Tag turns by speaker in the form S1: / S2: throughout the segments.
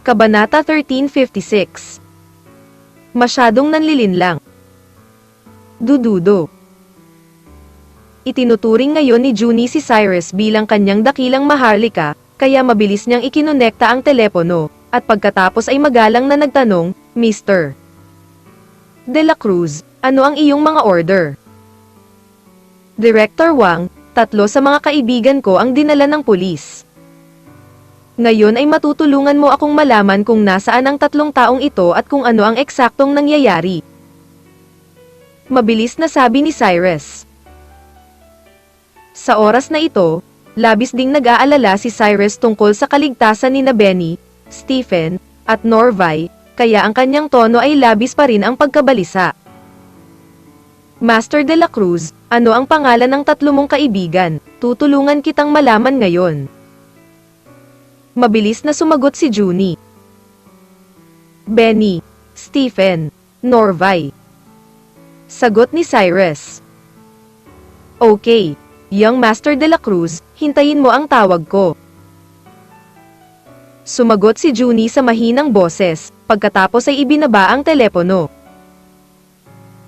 S1: Kabanata 1356. Masyadong nanlilinlang. Dududo. Itinuturing ngayon ni Junie si Cyrus bilang kanyang dakilang maharlika, kaya mabilis niyang ikinonekta ang telepono, at pagkatapos ay magalang na nagtanong, Mr. De la Cruz, ano ang iyong mga order? Director Wang, 3 sa mga kaibigan ko ang dinala ng pulis. Ngayon ay matutulungan mo akong malaman kung nasaan ang 3 taong ito at kung ano ang eksaktong nangyayari. Mabilis na sabi ni Cyrus. Sa oras na ito, labis ding nag-aalala si Cyrus tungkol sa kaligtasan ni Benny, Stephen, at Norvay, kaya ang kanyang tono ay labis pa rin ang pagkabalisa. Master de la Cruz, ano ang pangalan ng 3 mong kaibigan? Tutulungan kitang malaman ngayon. Mabilis na sumagot si Junie. Benny, Stephen, Norvay. Sagot ni Cyrus. Okay, young Master de la Cruz, hintayin mo ang tawag ko. Sumagot si Junie sa mahinang boses, pagkatapos ay ibinaba ang telepono.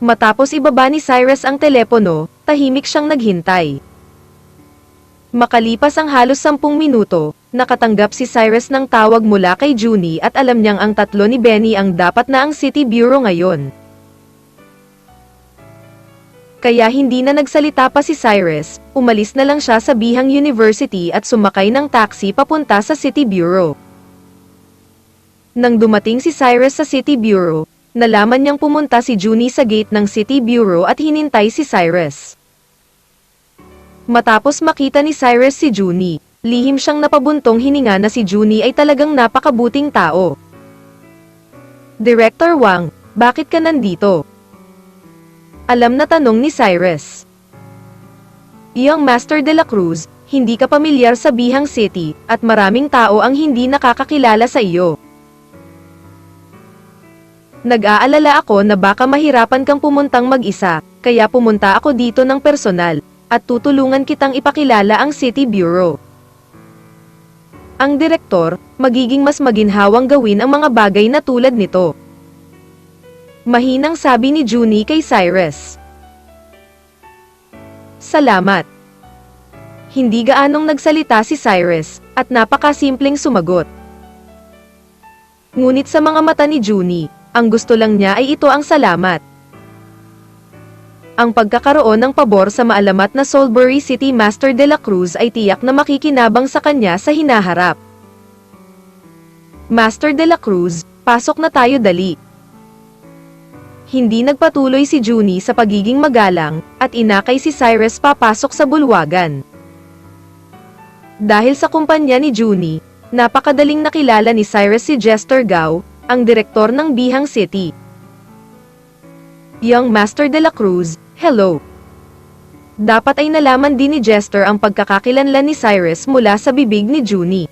S1: Matapos ibaba ni Cyrus ang telepono, tahimik siyang naghintay. Makalipas ang halos 10 minuto, nakatanggap si Cyrus ng tawag mula kay Junie at alam niyang ang 3 ni Benny ang dapat na ang City Bureau ngayon. Kaya hindi na nagsalita pa si Cyrus, umalis na lang siya sa Bihang University at sumakay ng taxi papunta sa City Bureau. Nang dumating si Cyrus sa City Bureau, nalaman niyang pumunta si Junie sa gate ng City Bureau at hinintay si Cyrus. Matapos makita ni Cyrus si Junie, lihim siyang napabuntong hininga na si Junie ay talagang napakabuting tao. Director Wang, bakit ka nandito? Alam na tanong ni Cyrus. Young Master de la Cruz, hindi ka pamilyar sa Bihang City, at maraming tao ang hindi nakakakilala sa iyo. Nag-aalala ako na baka mahirapan kang pumuntang mag-isa, kaya pumunta ako dito ng personal, at tutulungan kitang ipakilala ang City Bureau. Ang direktor, magiging mas maginhawang gawin ang mga bagay na tulad nito. Mahinang sabi ni Junie kay Cyrus. Salamat. Hindi gaanong nagsalita si Cyrus, at napakasimpleng sumagot. Ngunit sa mga mata ni Junie, ang gusto lang niya ay ito ang salamat. Ang pagkakaroon ng pabor sa maalamat na Soulbury City Master de la Cruz ay tiyak na makikinabang sa kanya sa hinaharap. Master de la Cruz, pasok na tayo dali. Hindi nagpatuloy si Junie sa pagiging magalang, at inakay si Cyrus papasok sa bulwagan. Dahil sa kumpanya ni Junie, napakadaling nakilala ni Cyrus si Jester Gao, ang direktor ng Bihang City. Young Master de la Cruz, hello. Dapat ay nalaman din ni Jester ang pagkakakilanlan ni Cyrus mula sa bibig ni Junie.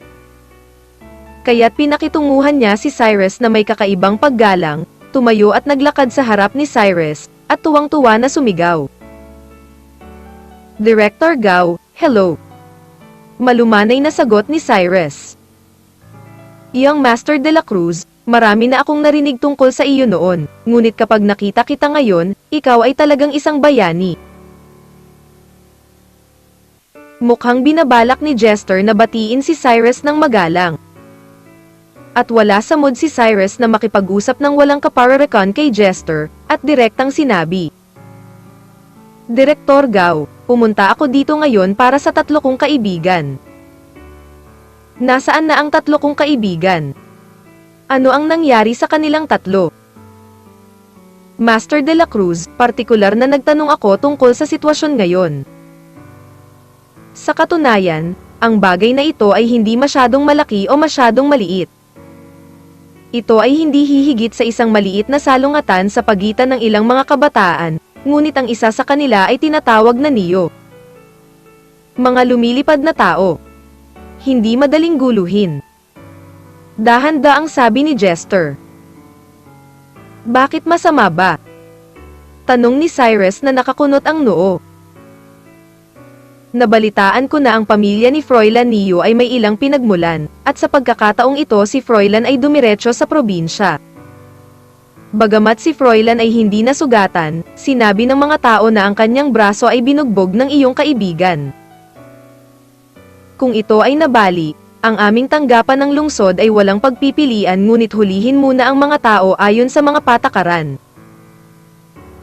S1: Kaya't pinakitunguhan niya si Cyrus na may kakaibang paggalang, tumayo at naglakad sa harap ni Cyrus, at tuwang-tuwa na sumigaw. Director Gao, hello. Malumanay na sagot ni Cyrus. Young Master de la Cruz, marami na akong narinig tungkol sa iyo noon, ngunit kapag nakita kita ngayon, ikaw ay talagang isang bayani. Mukhang binabalak ni Jester na batiin si Cyrus ng magalang. At wala sa mood si Cyrus na makipag-usap ng walang kapararekan kay Jester, at direktang sinabi. Direktor Gao, pumunta ako dito ngayon para sa 3 kong kaibigan. Nasaan na ang 3 kong kaibigan? Ano ang nangyari sa kanilang 3? Master de la Cruz, partikular na nagtanong ako tungkol sa sitwasyon ngayon. Sa katunayan, ang bagay na ito ay hindi masyadong malaki o masyadong maliit. Ito ay hindi hihigit sa isang maliit na salungatan sa pagitan ng ilang mga kabataan, ngunit ang isa sa kanila ay tinatawag na Neo. Mga lumilipad na tao. Hindi madaling guluhin. Dahan-daang sabi ni Jester. Bakit masama ba? Tanong ni Cyrus na nakakunot ang noo. Nabalitaan ko na ang pamilya ni Froilan Neo ay may ilang pinagmulan, at sa pagkakataong ito si Froilan ay dumiretso sa probinsya. Bagamat si Froilan ay hindi nasugatan, sinabi ng mga tao na ang kanyang braso ay binugbog ng iyong kaibigan. Kung ito ay nabali, ang aming tanggapan ng lungsod ay walang pagpipilian ngunit hulihin muna ang mga tao ayon sa mga patakaran.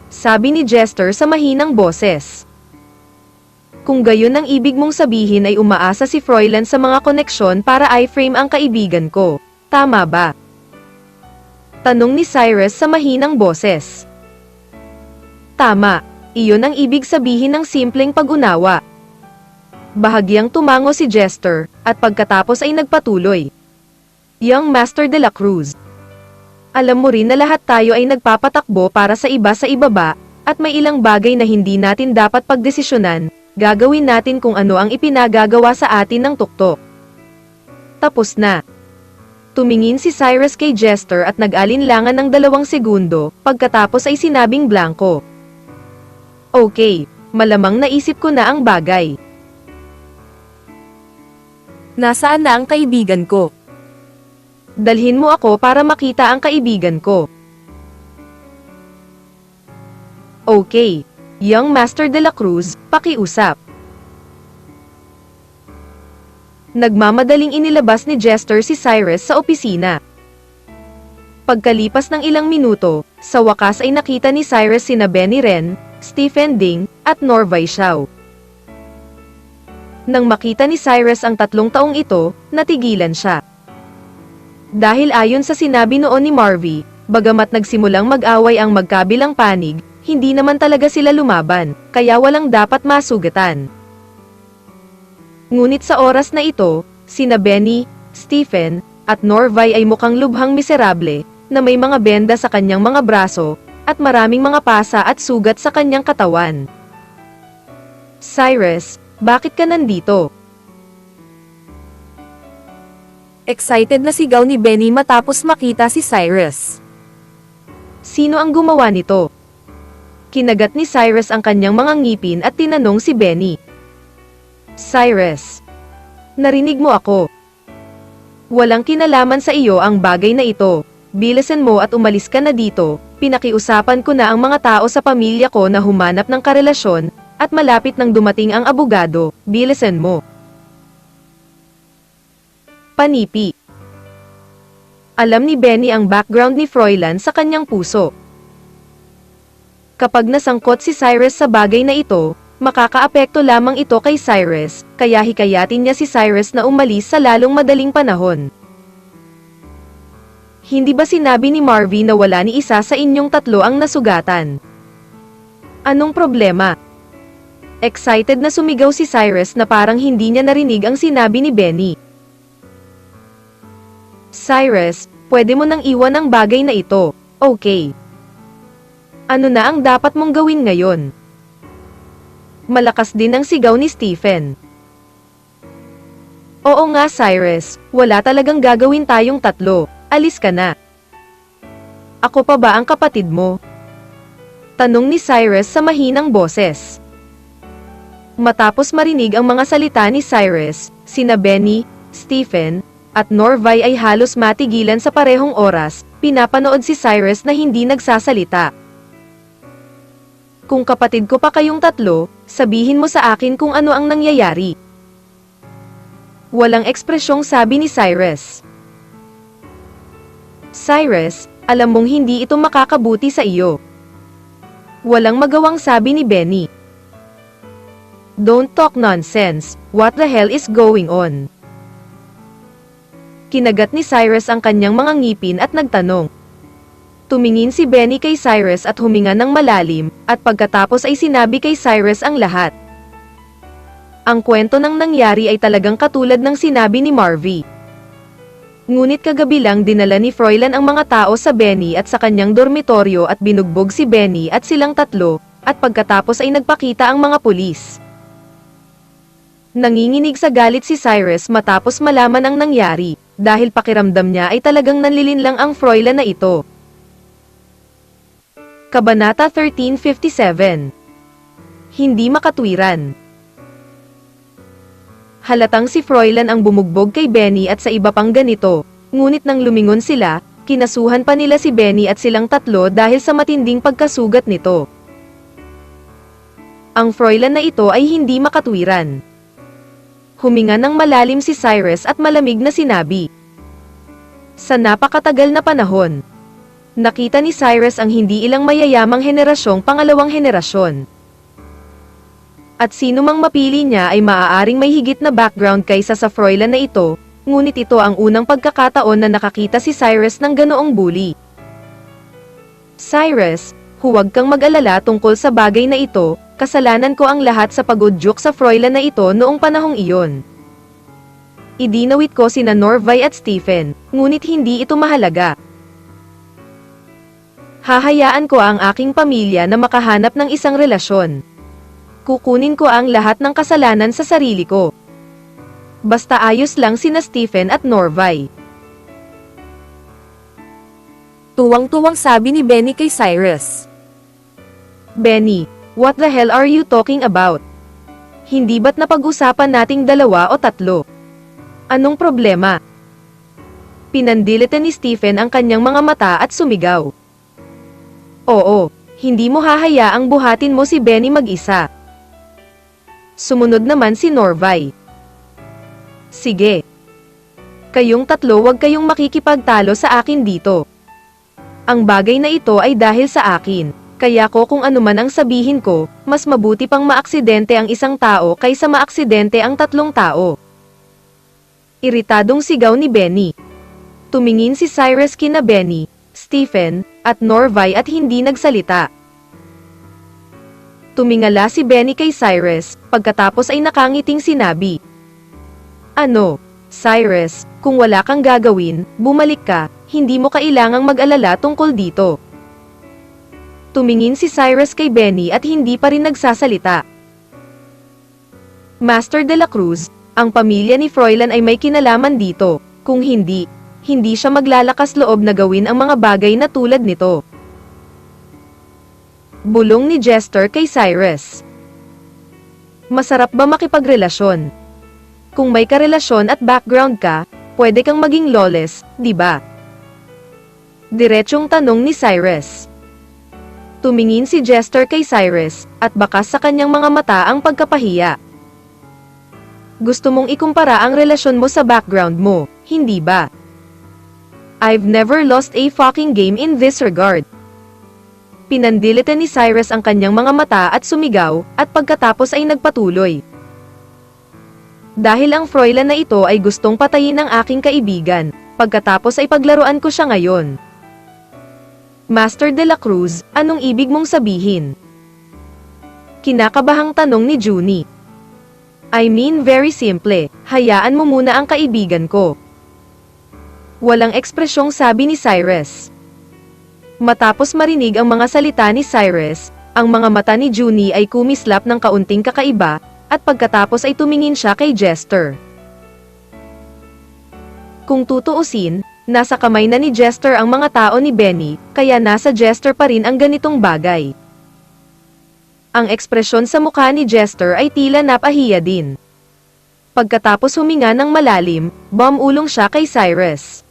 S1: Sabi ni Jester sa mahinang boses. Kung gayon ang ibig mong sabihin ay umaasa si Froilan sa mga koneksyon para i-frame ang kaibigan ko, tama ba? Tanong ni Cyrus sa mahinang boses. Tama, iyon ang ibig sabihin ng simpleng pag-unawa. Bahagyang tumango si Jester, at pagkatapos ay nagpatuloy. Young Master de la Cruz. Alam mo rin na lahat tayo ay nagpapatakbo para sa iba sa ibaba, at may ilang bagay na hindi natin dapat pagdesisyonan, gagawin natin kung ano ang ipinagagawa sa atin ng tuktok. Tapos na. Tumingin si Cyrus kay Jester at nag-alinlangan ng 2 segundo, pagkatapos ay sinabing blanko. Okay, malamang naisip ko na ang bagay. Nasaan na ang kaibigan ko? Dalhin mo ako para makita ang kaibigan ko. Okay, Young Master de la Cruz, pakiusap. Nagmamadaling inilabas ni Jester si Cyrus sa opisina. Pagkalipas ng ilang minuto, sa wakas ay nakita ni Cyrus sina Benny Ren, Stephen Ding, at Norvay Xiao. Nang makita ni Cyrus ang 3 taong ito, natigilan siya. Dahil ayon sa sinabi noon ni Marvy, bagamat nagsimulang mag-away ang magkabilang panig, hindi naman talaga sila lumaban, kaya walang dapat masugatan. Ngunit sa oras na ito, sina Benny, Stephen, at Norvay ay mukhang lubhang miserable, na may mga benda sa kanyang mga braso, at maraming mga pasa at sugat sa kanyang katawan. Cyrus, bakit ka nandito? Excited na sigaw ni Benny matapos makita si Cyrus. Sino ang gumawa nito? Kinagat ni Cyrus ang kanyang mga ngipin at tinanong si Benny. Cyrus, narinig mo ako. Walang kinalaman sa iyo ang bagay na ito. Bilisan mo at umalis ka na dito. Pinakiusapan ko na ang mga tao sa pamilya ko na humanap ng karelasyon, at malapit nang dumating ang abogado. Bilisan mo. Panipi. Alam ni Benny ang background ni Froilan sa kanyang puso. Kapag nasangkot si Cyrus sa bagay na ito, makakaapekto lamang ito kay Cyrus, kaya hikayatin niya si Cyrus na umalis sa lalong madaling panahon. Hindi ba sinabi ni Marvy na wala ni isa sa inyong 3 ang nasugatan? Anong problema? Excited na sumigaw si Cyrus na parang hindi niya narinig ang sinabi ni Benny. Cyrus, pwede mo nang iwan ang bagay na ito, okay? Ano na ang dapat mong gawin ngayon? Malakas din ang sigaw ni Stephen. Oo nga Cyrus, wala talagang gagawin tayong 3, alis ka na. Ako pa ba ang kapatid mo? Tanong ni Cyrus sa mahinang boses. Matapos marinig ang mga salita ni Cyrus, sina Benny, Stephen, at Norvay ay halos matigilan sa parehong oras, pinapanood si Cyrus na hindi nagsasalita. Kung kapatid ko pa kayong 3, sabihin mo sa akin kung ano ang nangyayari. Walang ekspresyong sabi ni Cyrus. Cyrus, alam mong hindi ito makakabuti sa iyo. Walang magawang sabi ni Benny. Don't talk nonsense, what the hell is going on? Kinagat ni Cyrus ang kanyang mga ngipin at nagtanong. Tumingin si Benny kay Cyrus at huminga ng malalim, at pagkatapos ay sinabi kay Cyrus ang lahat. Ang kwento ng nangyari ay talagang katulad ng sinabi ni Marvy. Ngunit kagabi lang dinala ni Froilan ang mga tao sa Benny at sa kanyang dormitoryo at binugbog si Benny at silang 3, at pagkatapos ay nagpakita ang mga pulis. Nanginginig sa galit si Cyrus matapos malaman ang nangyari, dahil pakiramdam niya ay talagang nanlilinlang ang Froilan na ito. Kabanata 1357. Hindi makatwiran. Halatang si Froilan ang bumugbog kay Benny at sa iba pang ganito, ngunit nang lumingon sila, kinasuhan pa nila si Benny at silang tatlo dahil sa matinding pagkasugat nito. Ang Froilan na ito ay hindi makatwiran. Huminga ng malalim si Cyrus at malamig na sinabi. Sa napakatagal na panahon, nakita ni Cyrus ang hindi ilang mayayamang henerasyong pangalawang henerasyon. At sino mang mapili niya ay maaaring may higit na background kaysa sa Froilan na ito, ngunit ito ang unang pagkakataon na nakakita si Cyrus ng ganoong bully. Cyrus, huwag kang mag-alala tungkol sa bagay na ito, kasalanan ko ang lahat sa pag-udyok sa Froilan na ito noong panahong iyon. Idinawit ko sina Norvay at Stephen, ngunit hindi ito mahalaga. Hahayaan ko ang aking pamilya na makahanap ng isang relasyon. Kukunin ko ang lahat ng kasalanan sa sarili ko. Basta ayos lang sina Stephen at Norvay. Tuwang-tuwang sabi ni Benny kay Cyrus. Benny, what the hell are you talking about? Hindi ba't napag-usapan nating 2 o 3? Anong problema? Pinandilitan ni Stephen ang kanyang mga mata at sumigaw. Oo, hindi mo hahayaang buhatin mo si Benny mag-isa. Sumunod naman si Norvay. Sige. Kayong tatlo wag kayong makikipagtalo sa akin dito. Ang bagay na ito ay dahil sa akin, kaya ko kung ano man ang sabihin ko, mas mabuti pang maaksidente ang isang tao kaysa maaksidente ang 3 tao. Iritadong sigaw ni Benny. Tumingin si Cyrus kina Benny, Stephen, at Norvay at hindi nagsalita. Tumingala si Benny kay Cyrus, pagkatapos ay nakangiting sinabi. Ano, Cyrus, kung wala kang gagawin, bumalik ka, hindi mo kailangang mag-alala tungkol dito. Tumingin si Cyrus kay Benny at hindi pa rin nagsasalita. Master de la Cruz, ang pamilya ni Froilan ay may kinalaman dito, kung hindi siya maglalakas loob na gawin ang mga bagay na tulad nito. Bulong ni Jester kay Cyrus. Masarap ba makipagrelasyon? Kung may karelasyon at background ka, pwede kang maging lawless, di ba? Diretsong tanong ni Cyrus. Tumingin si Jester kay Cyrus, at bakas sa kanyang mga mata ang pagkapahiya. Gusto mong ikumpara ang relasyon mo sa background mo, hindi ba? I've never lost a fucking game in this regard. Pinandilitan ni Cyrus ang kanyang mga mata at sumigaw, at pagkatapos ay nagpatuloy. Dahil ang Froilan na ito ay gustong patayin ng aking kaibigan, pagkatapos ay paglaruan ko siya ngayon. Master de la Cruz, anong ibig mong sabihin? Kinakabahang tanong ni Junie. I mean very simple, hayaan mo muna ang kaibigan ko. Walang ekspresyong sabi ni Cyrus. Matapos marinig ang mga salita ni Cyrus, ang mga mata ni Junie ay kumislap ng kaunting kakaiba, at pagkatapos ay tumingin siya kay Jester. Kung tutuusin, nasa kamay na ni Jester ang mga tao ni Benny, kaya nasa Jester pa rin ang ganitong bagay. Ang ekspresyon sa mukha ni Jester ay tila napahiya din. Pagkatapos huminga ng malalim, bumulong siya kay Cyrus.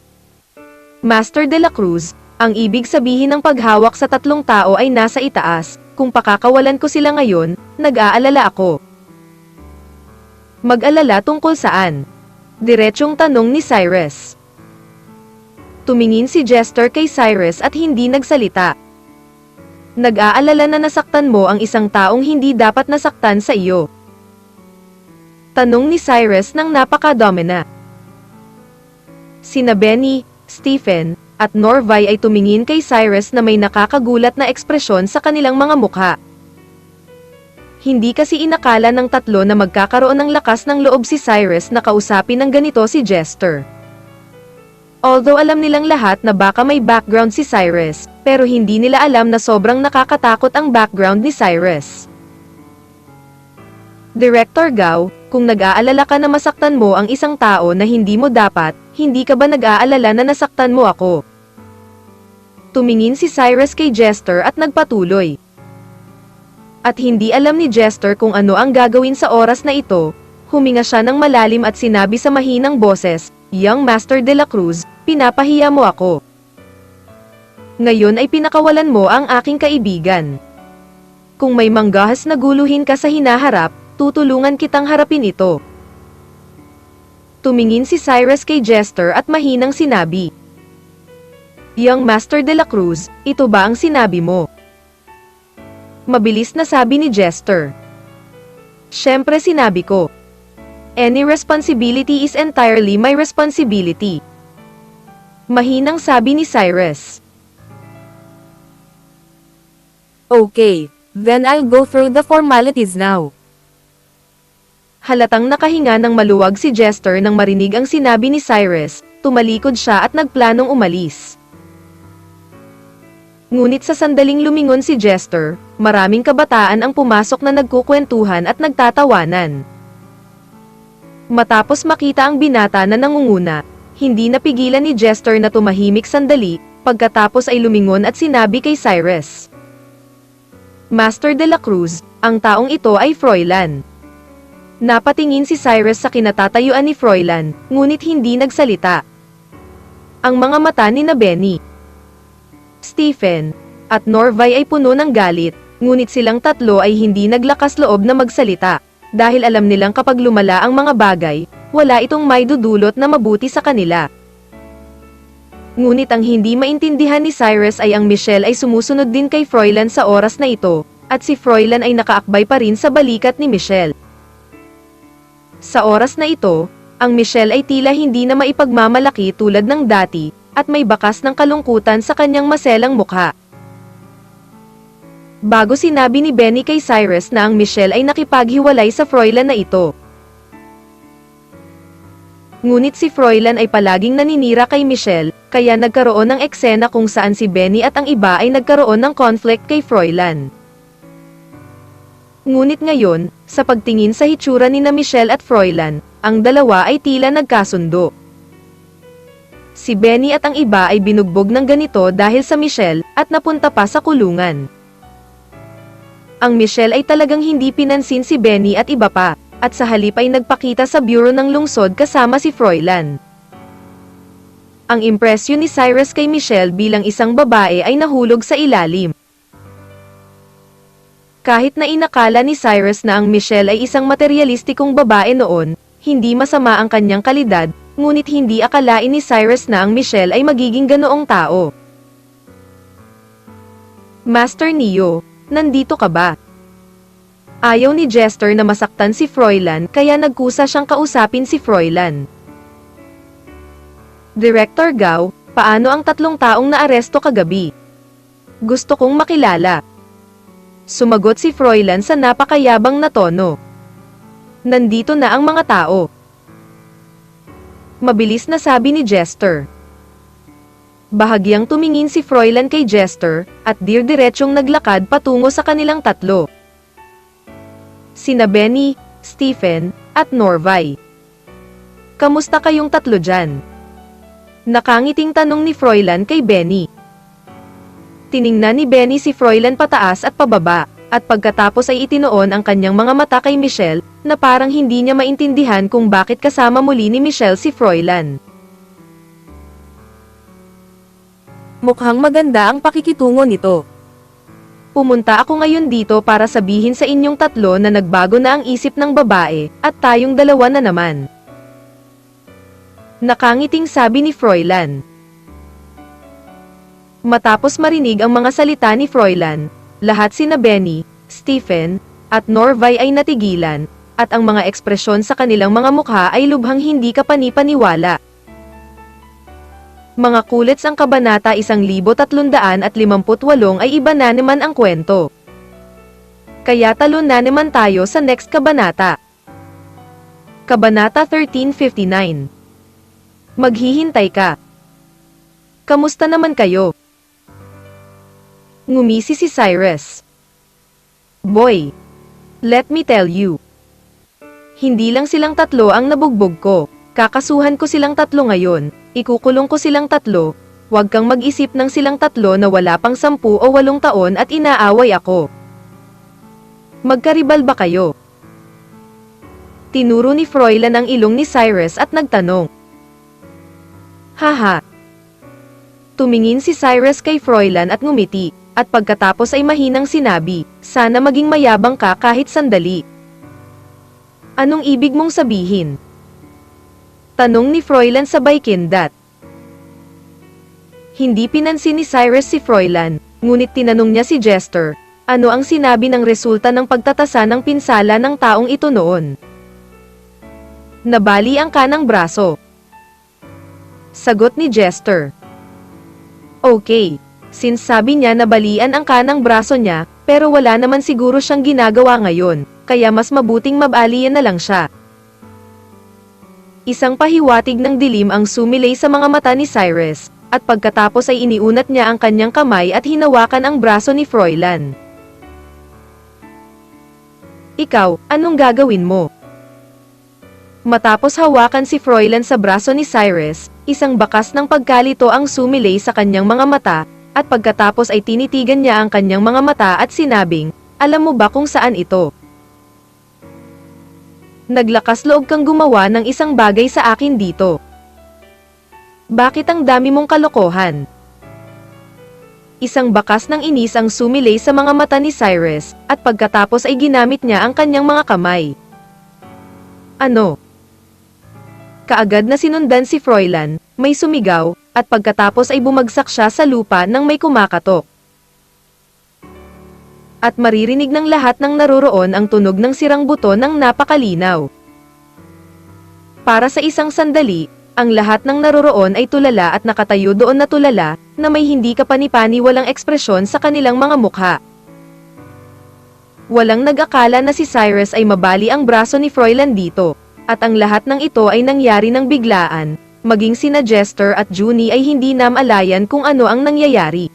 S1: Master de la Cruz, ang ibig sabihin ng paghawak sa 3 tao ay nasa itaas, kung pakakawalan ko sila ngayon, nag-aalala ako. Mag-alala tungkol saan? Diretsyong tanong ni Cyrus. Tumingin si Jester kay Cyrus at hindi nagsalita. Nag-aalala na nasaktan mo ang isang taong hindi dapat nasaktan sa iyo. Tanong ni Cyrus nang napaka-domina. Sina Benny, Stephen, at Norvay ay tumingin kay Cyrus na may nakakagulat na ekspresyon sa kanilang mga mukha. Hindi kasi inakala ng 3 na magkakaroon ng lakas ng loob si Cyrus na kausapin ng ganito si Jester. Although alam nilang lahat na baka may background si Cyrus, pero hindi nila alam na sobrang nakakatakot ang background ni Cyrus. Director Gao, kung nag-aalala ka na masaktan mo ang isang tao na hindi mo dapat, hindi ka ba nag-aalala na nasaktan mo ako? Tumingin si Cyrus kay Jester at nagpatuloy. At hindi alam ni Jester kung ano ang gagawin sa oras na ito, Huminga siya ng malalim at sinabi sa mahinang boses, "Young Master de la Cruz, pinapahiya mo ako. Ngayon ay pinakawalan mo ang aking kaibigan. Kung may manggahas na guluhin ka sa hinaharap, tutulungan kitang harapin ito." Tumingin si Cyrus kay Jester at mahinang sinabi, "Young Master de la Cruz, ito ba ang sinabi mo?" Mabilis na sabi ni Jester, "Siyempre sinabi ko. Any responsibility is entirely my responsibility." Mahinang sabi ni Cyrus.
S2: Okay, then I'll go through the formalities now.
S1: Halatang nakahinga ng maluwag si Jester nang marinig ang sinabi ni Cyrus, tumalikod siya at nagplanong umalis. Ngunit sa sandaling lumingon si Jester, maraming kabataan ang pumasok na nagkukwentuhan at nagtatawanan. Matapos makita ang binata na nangunguna, hindi napigilan ni Jester na tumahimik sandali, pagkatapos ay lumingon at sinabi kay Cyrus, "Master de la Cruz, ang taong ito ay Froilan." Napatingin si Cyrus sa kinatatayuan ni Froilan, ngunit hindi nagsalita. Ang mga mata ni Benny, Stephen, at Norvay ay puno ng galit, ngunit silang tatlo ay hindi naglakas loob na magsalita, dahil alam nilang kapag lumala ang mga bagay, wala itong may dudulot na mabuti sa kanila. Ngunit ang hindi maintindihan ni Cyrus ay ang Michelle ay sumusunod din kay Froilan sa oras na ito, at si Froilan ay nakaakbay pa rin sa balikat ni Michelle. Sa oras na ito, ang Michelle ay tila hindi na maipagmamalaki tulad ng dati, at may bakas ng kalungkutan sa kanyang maselang mukha. Bago sinabi ni Benny kay Cyrus na ang Michelle ay nakipaghiwalay sa Froilan na ito. Ngunit si Froilan ay palaging naninira kay Michelle, kaya nagkaroon ng eksena kung saan si Benny at ang iba ay nagkaroon ng conflict kay Froilan. Ngunit ngayon, sa pagtingin sa hitsura ni na Michelle at Froilan, ang dalawa ay tila nagkasundo. Si Benny at ang iba ay binugbog ng ganito dahil sa Michelle, at napunta pa sa kulungan. Ang Michelle ay talagang hindi pinansin si Benny at iba pa, at sa halip ay nagpakita sa bureau ng lungsod kasama si Froilan. Ang impresyon ni Cyrus kay Michelle bilang isang babae ay nahulog sa ilalim. Kahit na inakala ni Cyrus na ang Michelle ay isang materialistikong babae noon, hindi masama ang kanyang kalidad, ngunit hindi akalain ni Cyrus na ang Michelle ay magiging ganoong tao. "Master Neo, nandito ka ba?" Ayaw ni Jester na masaktan si Froilan kaya nagkusa siyang kausapin si Froilan. "Director Gao, paano ang 3 taong naaresto kagabi? Gusto kong makilala." Sumagot si Froilan sa napakayabang na tono. "Nandito na ang mga tao." Mabilis na sabi ni Jester. Bahagyang tumingin si Froilan kay Jester, at dir-diretsyong naglakad patungo sa kanilang tatlo. Sina Benny, Stephen, at Norvay. "Kamusta kayong tatlo dyan?" Nakangiting tanong ni Froilan kay Benny. Tiningnan ni Benny si Froilan pataas at pababa, at pagkatapos ay itinoon ang kanyang mga mata kay Michelle, na parang hindi niya maintindihan kung bakit kasama muli ni Michelle si Froilan.
S2: Mukhang maganda ang pakikitungo nito.
S1: "Pumunta ako ngayon dito para sabihin sa inyong tatlo na nagbago na ang isip ng babae, at tayong dalawa na naman." Nakangiting sabi ni Froilan. Matapos marinig ang mga salita ni Froilan, lahat sina Benny, Stephen, at Norvay ay natigilan, at ang mga ekspresyon sa kanilang mga mukha ay lubhang hindi kapanipaniwala. Mga kulits ang kabanata 1358 ay iba na naman ang kwento. Kaya talon na naman tayo sa next kabanata. Kabanata 1359. Maghihintay ka. Kamusta naman kayo? Ngumisi si Cyrus. "Boy, let me tell you. Hindi lang silang tatlo ang nabugbog ko. Kakasuhan ko silang tatlo ngayon, ikukulong ko silang tatlo, huwag kang mag-isip ng silang tatlo na wala pang 10 o 8 taon at inaaway ako. Magkaribal ba kayo?" Tinuro ni Froilan ang ilong ni Cyrus at nagtanong. Haha. Tumingin si Cyrus kay Froilan at ngumiti, at pagkatapos ay mahinang sinabi, sana maging mayabang ka kahit sandali. Anong ibig mong sabihin? Tanong ni Froilan sabay kindat. Hindi pinansin ni Cyrus si Froilan, ngunit tinanong niya si Jester, ano ang sinabi ng resulta ng pagtatasa ng pinsala ng taong ito noon? Nabali ang kanang braso. Sagot ni Jester. Okay, since sabi niya nabalian ang kanang braso niya, pero wala naman siguro siyang ginagawa ngayon, kaya mas mabuting mabalian na lang siya. Isang pahiwatig ng dilim ang sumilay sa mga mata ni Cyrus, at pagkatapos ay iniunat niya ang kanyang kamay at hinawakan ang braso ni Froilan. Ikaw, anong gagawin mo? Matapos hawakan si Froilan sa braso ni Cyrus, isang bakas ng pagkalito ang sumilay sa kanyang mga mata, at pagkatapos ay tinitigan niya ang kanyang mga mata at sinabing, alam mo ba kung saan ito? Naglakas loob kang gumawa ng isang bagay sa akin dito. Bakit ang dami mong kalokohan? Isang bakas ng inis ang sumilay sa mga mata ni Cyrus, at pagkatapos ay ginamit niya ang kanyang mga kamay. Ano? Kaagad na sinundan si Froilan, may sumigaw, at pagkatapos ay bumagsak siya sa lupa nang may kumakatok. At maririnig ng lahat ng naroroon ang tunog ng sirang buto ng napakalinaw. Para sa isang sandali, ang lahat ng naroroon ay tulala at nakatayo doon na tulala, na may hindi kapani-pani walang ekspresyon sa kanilang mga mukha. Walang nag-akala na si Cyrus ay mabali ang braso ni Froilan dito, at ang lahat ng ito ay nangyari ng biglaan, maging sina Jester at Junie ay hindi namalayan kung ano ang nangyayari.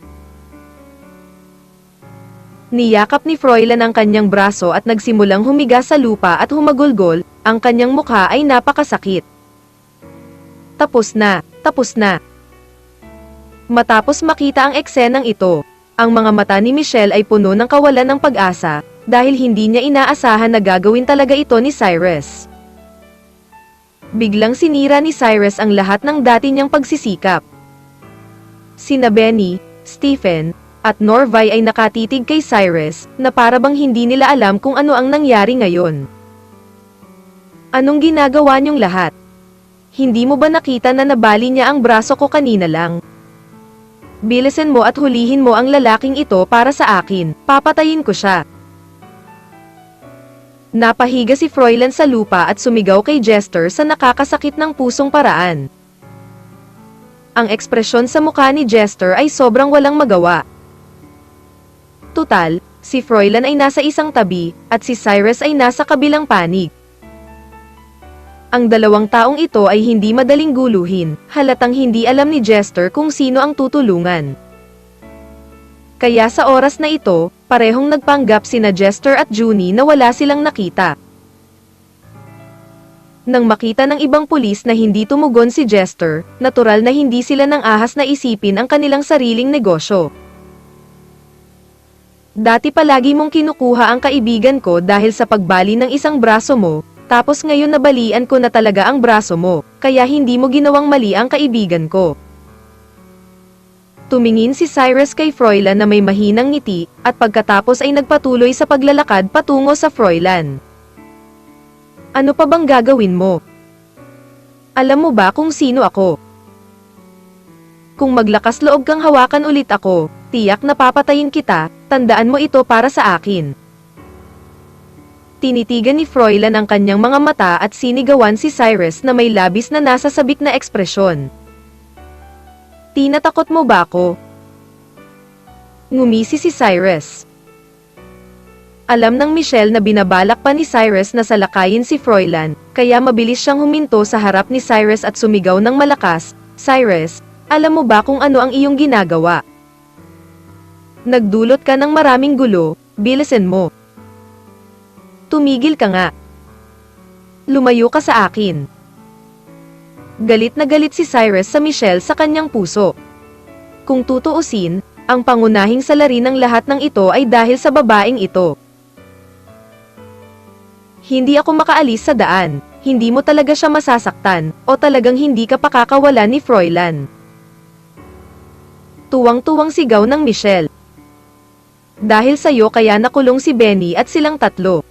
S1: Niyakap ni Froilan ang kanyang braso at nagsimulang humiga sa lupa at humagulgol, ang kanyang mukha ay napakasakit. Tapos na, tapos na. Matapos makita ang eksenang ito, ang mga mata ni Michelle ay puno ng kawalan ng pag-asa, dahil hindi niya inaasahan na gagawin talaga ito ni Cyrus. Biglang sinira ni Cyrus ang lahat ng dati niyang pagsisikap. Sina Benny, Stephen, at Norvay ay nakatitig kay Cyrus, na para bang hindi nila alam kung ano ang nangyari ngayon. Anong ginagawa niyong lahat? Hindi mo ba nakita na nabali niya ang braso ko kanina lang? Bilisan mo at hulihin mo ang lalaking ito para sa akin, papatayin ko siya. Napahiga si Froilan sa lupa at sumigaw kay Jester sa nakakasakit ng pusong paraan. Ang ekspresyon sa mukha ni Jester ay sobrang walang magawa. Tutal, si Froilan ay nasa isang tabi, at si Cyrus ay nasa kabilang panig. Ang dalawang taong ito ay hindi madaling guluhin, halatang hindi alam ni Jester kung sino ang tutulungan. Kaya sa oras na ito, parehong nagpanggap sina Jester at Junie na wala silang nakita. Nang makita ng ibang pulis na hindi tumugon si Jester, natural na hindi sila nang ahas na isipin ang kanilang sariling negosyo. Dati palagi mong kinukuha ang kaibigan ko dahil sa pagbali ng isang braso mo, tapos ngayon nabalian ko na talaga ang braso mo, kaya hindi mo ginawang mali ang kaibigan ko. Tumingin si Cyrus kay Froilan na may mahinang ngiti, at pagkatapos ay nagpatuloy sa paglalakad patungo sa Froilan. Ano pa bang gagawin mo? Alam mo ba kung sino ako? Kung maglakas loob kang hawakan ulit ako, tiyak na papatayin kita, tandaan mo ito para sa akin. Tinitigan ni Froilan ang kanyang mga mata at sinigawan si Cyrus na may labis na nasasabik na ekspresyon. Tinatakot mo ba ako? Ngumisi si Cyrus. Alam ng Michelle na binabalak pa ni Cyrus na salakayin si Froilan, kaya mabilis siyang huminto sa harap ni Cyrus at sumigaw ng malakas, Cyrus, alam mo ba kung ano ang iyong ginagawa? Nagdulot ka ng maraming gulo, bilisan mo. Tumigil ka nga. Lumayo ka sa akin. Galit na galit si Cyrus sa Michelle sa kanyang puso. Kung tutuusin, ang pangunahing salarin ng lahat ng ito ay dahil sa babaeng ito. Hindi ako makaalis sa daan. Hindi mo talaga siya masasaktan, o talagang hindi ka pakakawala ni Froilan. Tuwang-tuwang sigaw ng Michelle. Dahil sa'yo kaya nakulong si Benny at silang tatlo.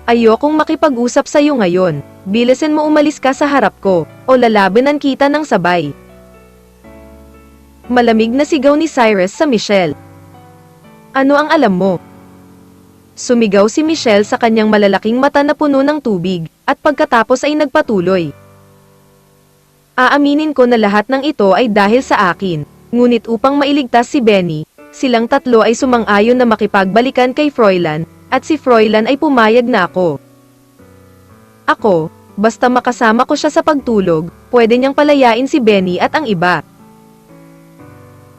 S1: Ayokong makipag-usap sa'yo ngayon. Bilisan mo umalis ka sa harap ko, o lalabanan kita ng sabay. Malamig na sigaw ni Cyrus sa Michelle. Ano ang alam mo? Sumigaw si Michelle sa kanyang malalaking mata na puno ng tubig, at pagkatapos ay nagpatuloy. Aaminin ko na lahat ng ito ay dahil sa akin, ngunit upang mailigtas si Benny, silang tatlo ay sumang-ayon na makipagbalikan kay Froilan, at si Froilan ay pumayag na ako. Ako, basta makasama ko siya sa pagtulog, pwede niyang palayain si Benny at ang iba.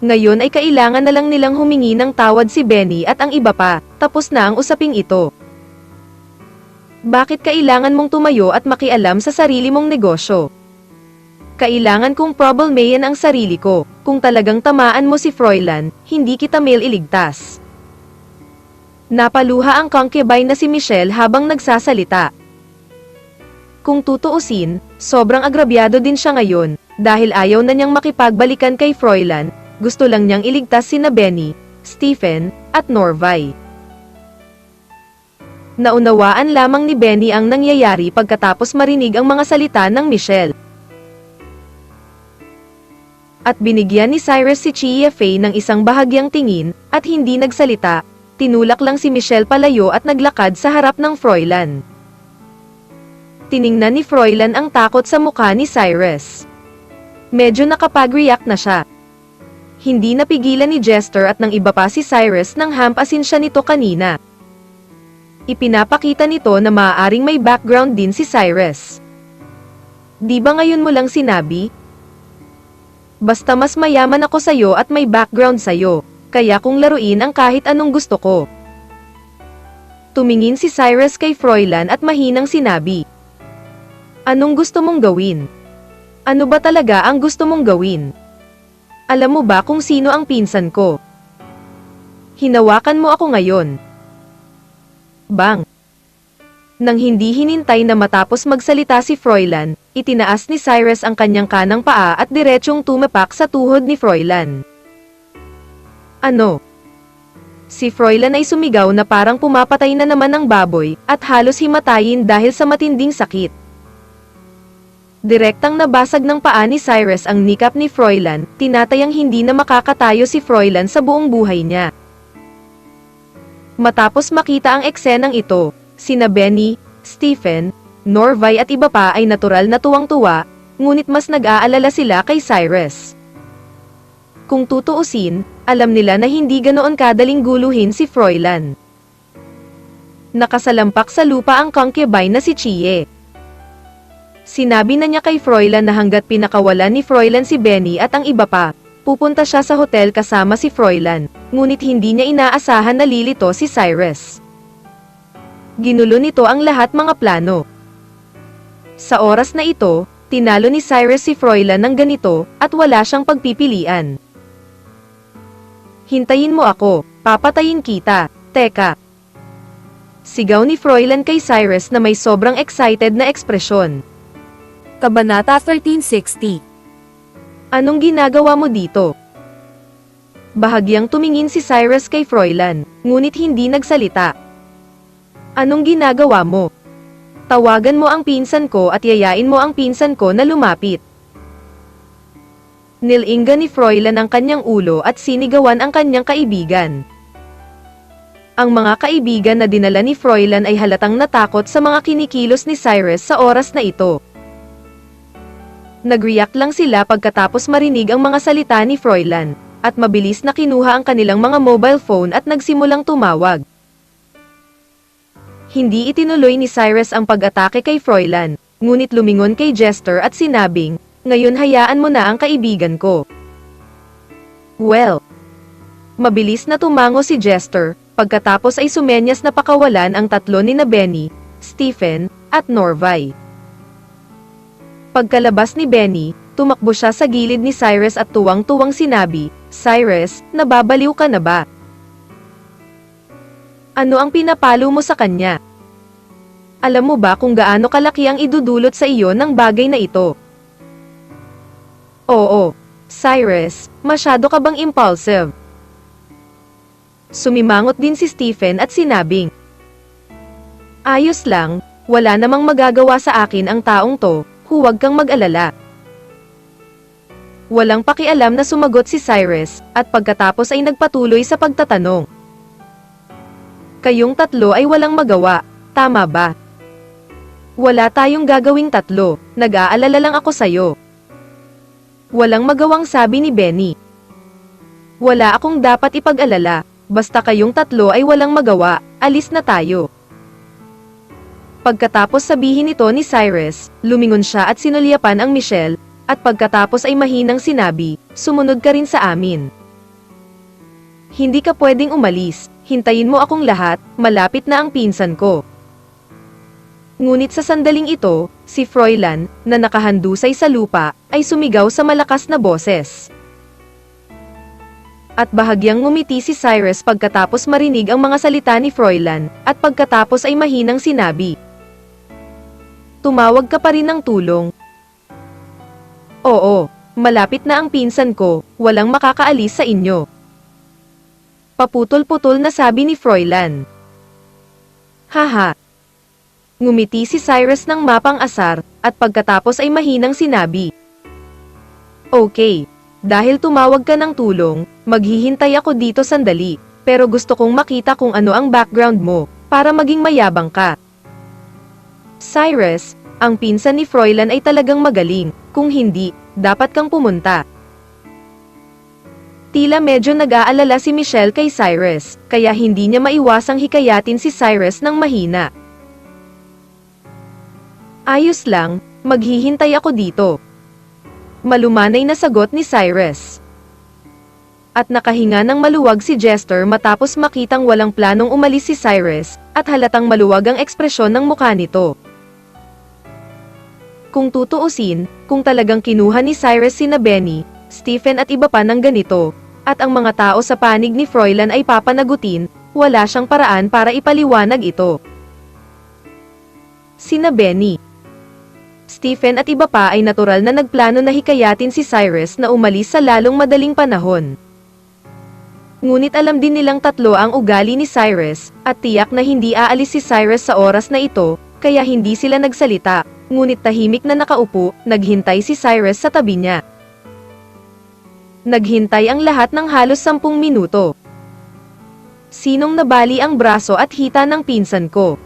S1: Ngayon ay kailangan na lang nilang humingi ng tawad si Benny at ang iba pa, tapos na ang usaping ito. Bakit kailangan mong tumayo at makialam sa sarili mong negosyo? Kailangan kong problemayan ang sarili ko. Kung talagang tamaan mo si Froilan, hindi kita iligtas. Napaluha ang concubine na si Michelle habang nagsasalita. Kung tutuusin, sobrang agrabyado din siya ngayon, dahil ayaw na niyang makipagbalikan kay Froilan. Gusto lang niyang iligtas sina Benny, Stephen, at Norvay. Naunawaan lamang ni Benny ang nangyayari pagkatapos marinig ang mga salita ng Michelle. At binigyan ni Cyrus si Chia Fei ng isang bahagyang tingin, at hindi nagsalita, tinulak lang si Michelle palayo at naglakad sa harap ng Froilan. Tiningnan ni Froilan ang takot sa mukha ni Cyrus. Medyo nakapag-react na siya. Hindi napigilan ni Jester at ng iba pa si Cyrus nang hampasin siya nito kanina. Ipinapakita nito na maaaring may background din si Cyrus. Di ba ngayon mo lang sinabi? Basta mas mayaman ako sa'yo at may background sa'yo, kaya kung laruin ang kahit anong gusto ko. Tumingin si Cyrus kay Froilan at mahinang sinabi. Anong gusto mong gawin? Ano ba talaga ang gusto mong gawin? Alam mo ba kung sino ang pinsan ko? Hinawakan mo ako ngayon. Bang! Nang hindi hinintay na matapos magsalita si Froilan, itinaas ni Cyrus ang kanyang kanang paa at diretsyong tumapak sa tuhod ni Froilan. Ano? Si Froilan ay sumigaw na parang pumapatay na naman ng baboy, at halos himatayin dahil sa matinding sakit. Direktang nabasag ng paa ni Cyrus ang kneecap ni Froilan, tinatayang hindi na makakatayo si Froilan sa buong buhay niya. Matapos makita ang eksenang ito, sina Benny, Stephen, Norvay at iba pa ay natural na tuwang-tuwa, ngunit mas nag-aalala sila kay Cyrus. Kung tutuusin, alam nila na hindi ganoon kadaling guluhin si Froilan. Nakasalampak sa lupa ang concubine na si Chie. Sinabi na niya kay Froilan na hanggat pinakawalan ni Froilan si Benny at ang iba pa, pupunta siya sa hotel kasama si Froilan, ngunit hindi niya inaasahan na lilito si Cyrus. Ginulo nito ang lahat mga plano. Sa oras na ito, tinalo ni Cyrus si Froilan ng ganito, at wala siyang pagpipilian. Hintayin mo ako, papatayin kita, teka. Sigaw ni Froilan kay Cyrus na may sobrang excited na ekspresyon.
S2: Kabanata 1360.
S1: Anong ginagawa mo dito? Bahagyang tumingin si Cyrus kay Froilan, ngunit hindi nagsalita. Anong ginagawa mo? Tawagan mo ang pinsan ko at yayain mo ang pinsan ko na lumapit. Nilinga ni Froilan ang kanyang ulo at sinigawan ang kanyang kaibigan. Ang mga kaibigan na dinala ni Froilan ay halatang natakot sa mga kinikilos ni Cyrus sa oras na ito. Nag-react lang sila pagkatapos marinig ang mga salita ni Froilan, at mabilis na kinuha ang kanilang mga mobile phone at nagsimulang tumawag. Hindi itinuloy ni Cyrus ang pag-atake kay Froilan, ngunit lumingon kay Jester at sinabing, ngayon hayaan mo na ang kaibigan ko. Well. Mabilis na tumango si Jester, pagkatapos ay sumenyas na pakawalan ang tatlo ni na Benny, Stephen, at Norvay. Pagkalabas ni Benny, tumakbo siya sa gilid ni Cyrus at tuwang-tuwang sinabi, Cyrus, nababaliw ka na ba? Ano ang pinapalo mo sa kanya? Alam mo ba kung gaano kalaki ang idudulot sa iyo ng bagay na ito? Oo, Cyrus, masyado ka bang impulsive? Sumimangot din si Stephen at sinabing, ayos lang, wala namang magagawa sa akin ang taong to, huwag kang mag-alala. Walang pakialam na sumagot si Cyrus, at pagkatapos ay nagpatuloy sa pagtatanong. Kayong tatlo ay walang magawa, tama ba? Wala tayong gagawing tatlo, nag-aalala lang ako sayo. Walang magawang sabi ni Benny. Wala akong dapat ipag-alala, basta kayong tatlo ay walang magawa, alis na tayo. Pagkatapos sabihin ito ni Cyrus, lumingon siya at sinulyapan ang Michelle, at pagkatapos ay mahinang sinabi, sumunod ka rin sa amin. Hindi ka pwedeng umalis, hintayin mo akong lahat, malapit na ang pinsan ko. Ngunit sa sandaling ito, si Froilan, na nakahandusay sa lupa, ay sumigaw sa malakas na boses. At bahagyang ngumiti si Cyrus pagkatapos marinig ang mga salita ni Froilan, at pagkatapos ay mahinang sinabi, tumawag ka pa rin ng tulong. Oo, malapit na ang pinsan ko, walang makakaalis sa inyo. Paputol-putol na sabi ni Froilan. Haha. Ngumiti si Cyrus ng mapang-asar, at pagkatapos ay mahinang sinabi. Okay, dahil tumawag ka ng tulong, maghihintay ako dito sandali, pero gusto kong makita kung ano ang background mo, para maging mayabang ka. Cyrus, ang pinsan ni Froilan ay talagang magaling, kung hindi, dapat kang pumunta. Tila medyo nag-aalala si Michelle kay Cyrus, kaya hindi niya maiwasang hikayatin si Cyrus ng mahina. Ayos lang, maghihintay ako dito. Malumanay na sagot ni Cyrus. At nakahinga ng maluwag si Jester matapos makitang walang planong umalis si Cyrus, at halatang maluwag ang ekspresyon ng mukha nito. Kung tutuusin, kung talagang kinuha ni Cyrus sina Benny, Stephen at iba pa ng ganito, at ang mga tao sa panig ni Froilan ay papanagutin, wala siyang paraan para ipaliwanag ito. Sina Benny, Stephen at iba pa ay natural na nagplano na hikayatin si Cyrus na umalis sa lalong madaling panahon. Ngunit alam din nilang tatlo ang ugali ni Cyrus, at tiyak na hindi aalis si Cyrus sa oras na ito, kaya hindi sila nagsalita. Ngunit tahimik na nakaupo, naghintay si Cyrus sa tabi niya. Naghintay ang lahat ng halos 10 minuto. Sinong nabali ang braso at hita ng pinsan ko?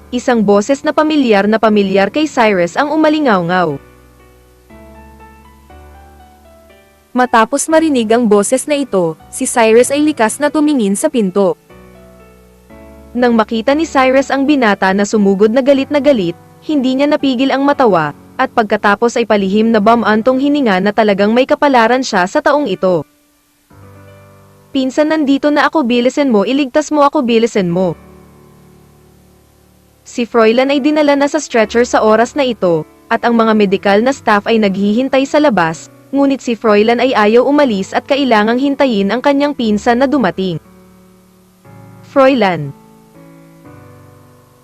S1: Isang boses na pamilyar kay Cyrus ang umalingaw-ngaw.
S2: Matapos marinig ang boses na ito, si Cyrus ay likas na tumingin sa pinto.
S1: Nang makita ni Cyrus ang binata na sumugod na galit, hindi niya napigil ang matawa, at pagkatapos ay palihim na bumantong hininga na talagang may kapalaran siya sa taong ito. Pinsan, nandito na ako, bilisan mo, iligtas mo ako, bilisan mo. Si Froilan ay dinala na sa stretcher sa oras na ito, at ang mga medikal na staff ay naghihintay sa labas, ngunit si Froilan ay ayaw umalis at kailangang hintayin ang kanyang pinsan na dumating. Froilan.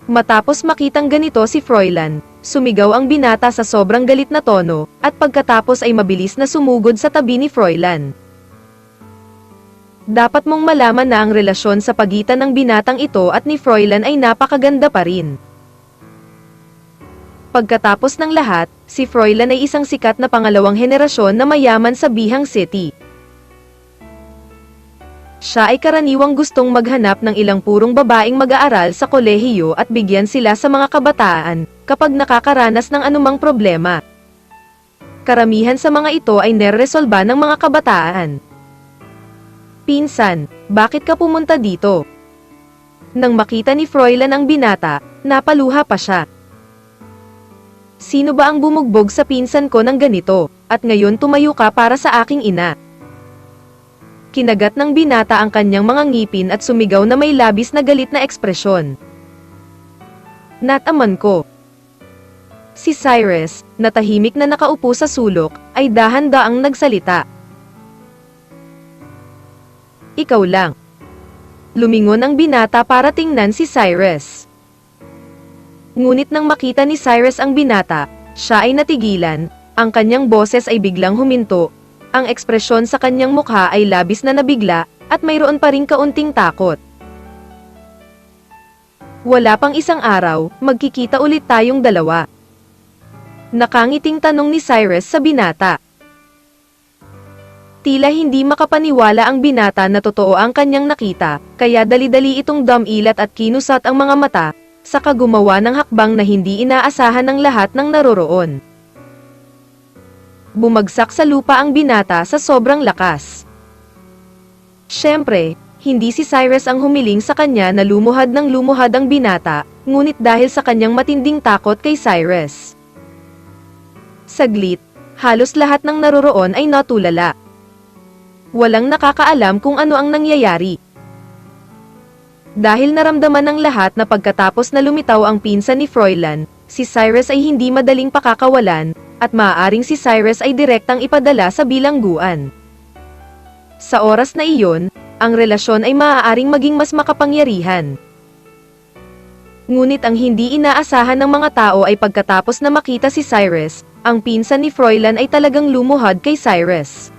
S1: Matapos makitang ganito si Froilan, sumigaw ang binata sa sobrang galit na tono, at pagkatapos ay mabilis na sumugod sa tabi ni Froilan. Dapat mong malaman na ang relasyon sa pagitan ng binatang ito at ni Froilan ay napakaganda pa rin. Pagkatapos ng lahat, si Froilan ay isang sikat na pangalawang henerasyon na mayaman sa Bihang City. Siya ay karaniwang gustong maghanap ng ilang purong babaeng mag-aaral sa kolehiyo at bigyan sila sa mga kabataan, kapag nakakaranas ng anumang problema. Karamihan sa mga ito ay neresolba ng mga kabataan. Pinsan, bakit ka pumunta dito? Nang makita ni Froilan ang binata, napaluha pa siya. Sino ba ang bumugbog sa pinsan ko ng ganito, at ngayon tumayo ka para sa aking ina? Kinagat ng binata ang kanyang mga ngipin at sumigaw na may labis na galit na ekspresyon. Nataman ko. Si Cyrus, na tahimik na nakaupo sa sulok, ay dahan-daang nagsalita. Ikaw lang. Lumingon ang binata para tingnan si Cyrus. Ngunit nang makita ni Cyrus ang binata, siya ay natigilan, ang kanyang boses ay biglang huminto, ang ekspresyon sa kanyang mukha ay labis na nabigla, at mayroon pa ring kaunting takot. Wala pang isang araw, magkikita ulit tayong dalawa. Nakangiting tanong ni Cyrus sa binata. Tila hindi makapaniwala ang binata na totoo ang kanyang nakita, kaya dali-dali itong dumilat at kinusat ang mga mata, saka gumawa ng hakbang na hindi inaasahan ng lahat ng naroroon. Bumagsak sa lupa ang binata sa sobrang lakas. Siyempre, hindi si Cyrus ang humiling sa kanya na lumuhad ng lumuhad ang binata, ngunit dahil sa kanyang matinding takot kay Cyrus. Saglit, halos lahat ng naroroon ay natulala. Walang nakakaalam kung ano ang nangyayari. Dahil naramdaman ng lahat na pagkatapos na lumitaw ang pinsan ni Froilan, si Cyrus ay hindi madaling pakakawalan, at maaaring si Cyrus ay direktang ipadala sa bilangguan. Sa oras na iyon, ang relasyon ay maaaring maging mas makapangyarihan. Ngunit ang hindi inaasahan ng mga tao ay pagkatapos na makita si Cyrus, ang pinsan ni Froilan ay talagang lumuhad kay Cyrus.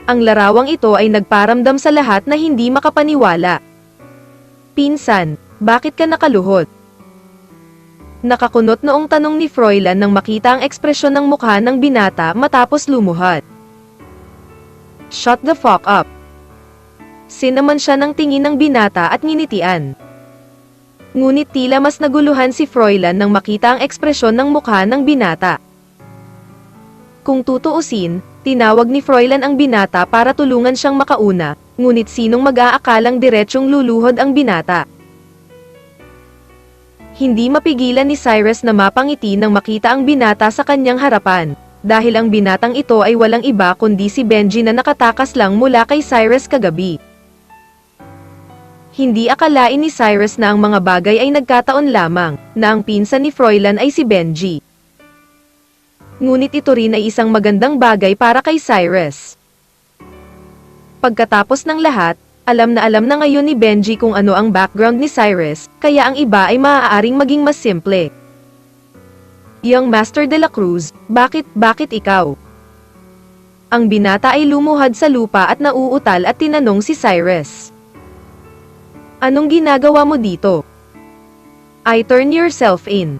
S1: Ang larawang ito ay nagparamdam sa lahat na hindi makapaniwala. Pinsan, bakit ka nakaluhod? Nakakunot noong tanong ni Froilan nang makita ang ekspresyon ng mukha ng binata matapos lumuhad. Shut the fuck up. Sinaman siya ng tingin ng binata at nginitian. Ngunit tila mas naguluhan si Froilan nang makita ang ekspresyon ng mukha ng binata. Kung tutuusin, tinawag ni Froilan ang binata para tulungan siyang makauna, ngunit sinong mag-aakalang diretsyong luluhod ang binata. Hindi mapigilan ni Cyrus na mapangiti nang makita ang binata sa kanyang harapan, dahil ang binatang ito ay walang iba kundi si Benji na nakatakas lang mula kay Cyrus kagabi. Hindi akalain ni Cyrus na ang mga bagay ay nagkataon lamang, na ang pinsan ni Froilan ay si Benji. Ngunit ito rin ay isang magandang bagay para kay Cyrus. Pagkatapos ng lahat, alam na ngayon ni Benji kung ano ang background ni Cyrus, kaya ang iba ay maaaring maging mas simple. Young Master de la Cruz, bakit ikaw? Ang binata ay lumuhad sa lupa at nauutal at tinanong si Cyrus. Anong ginagawa mo dito? I turn yourself in.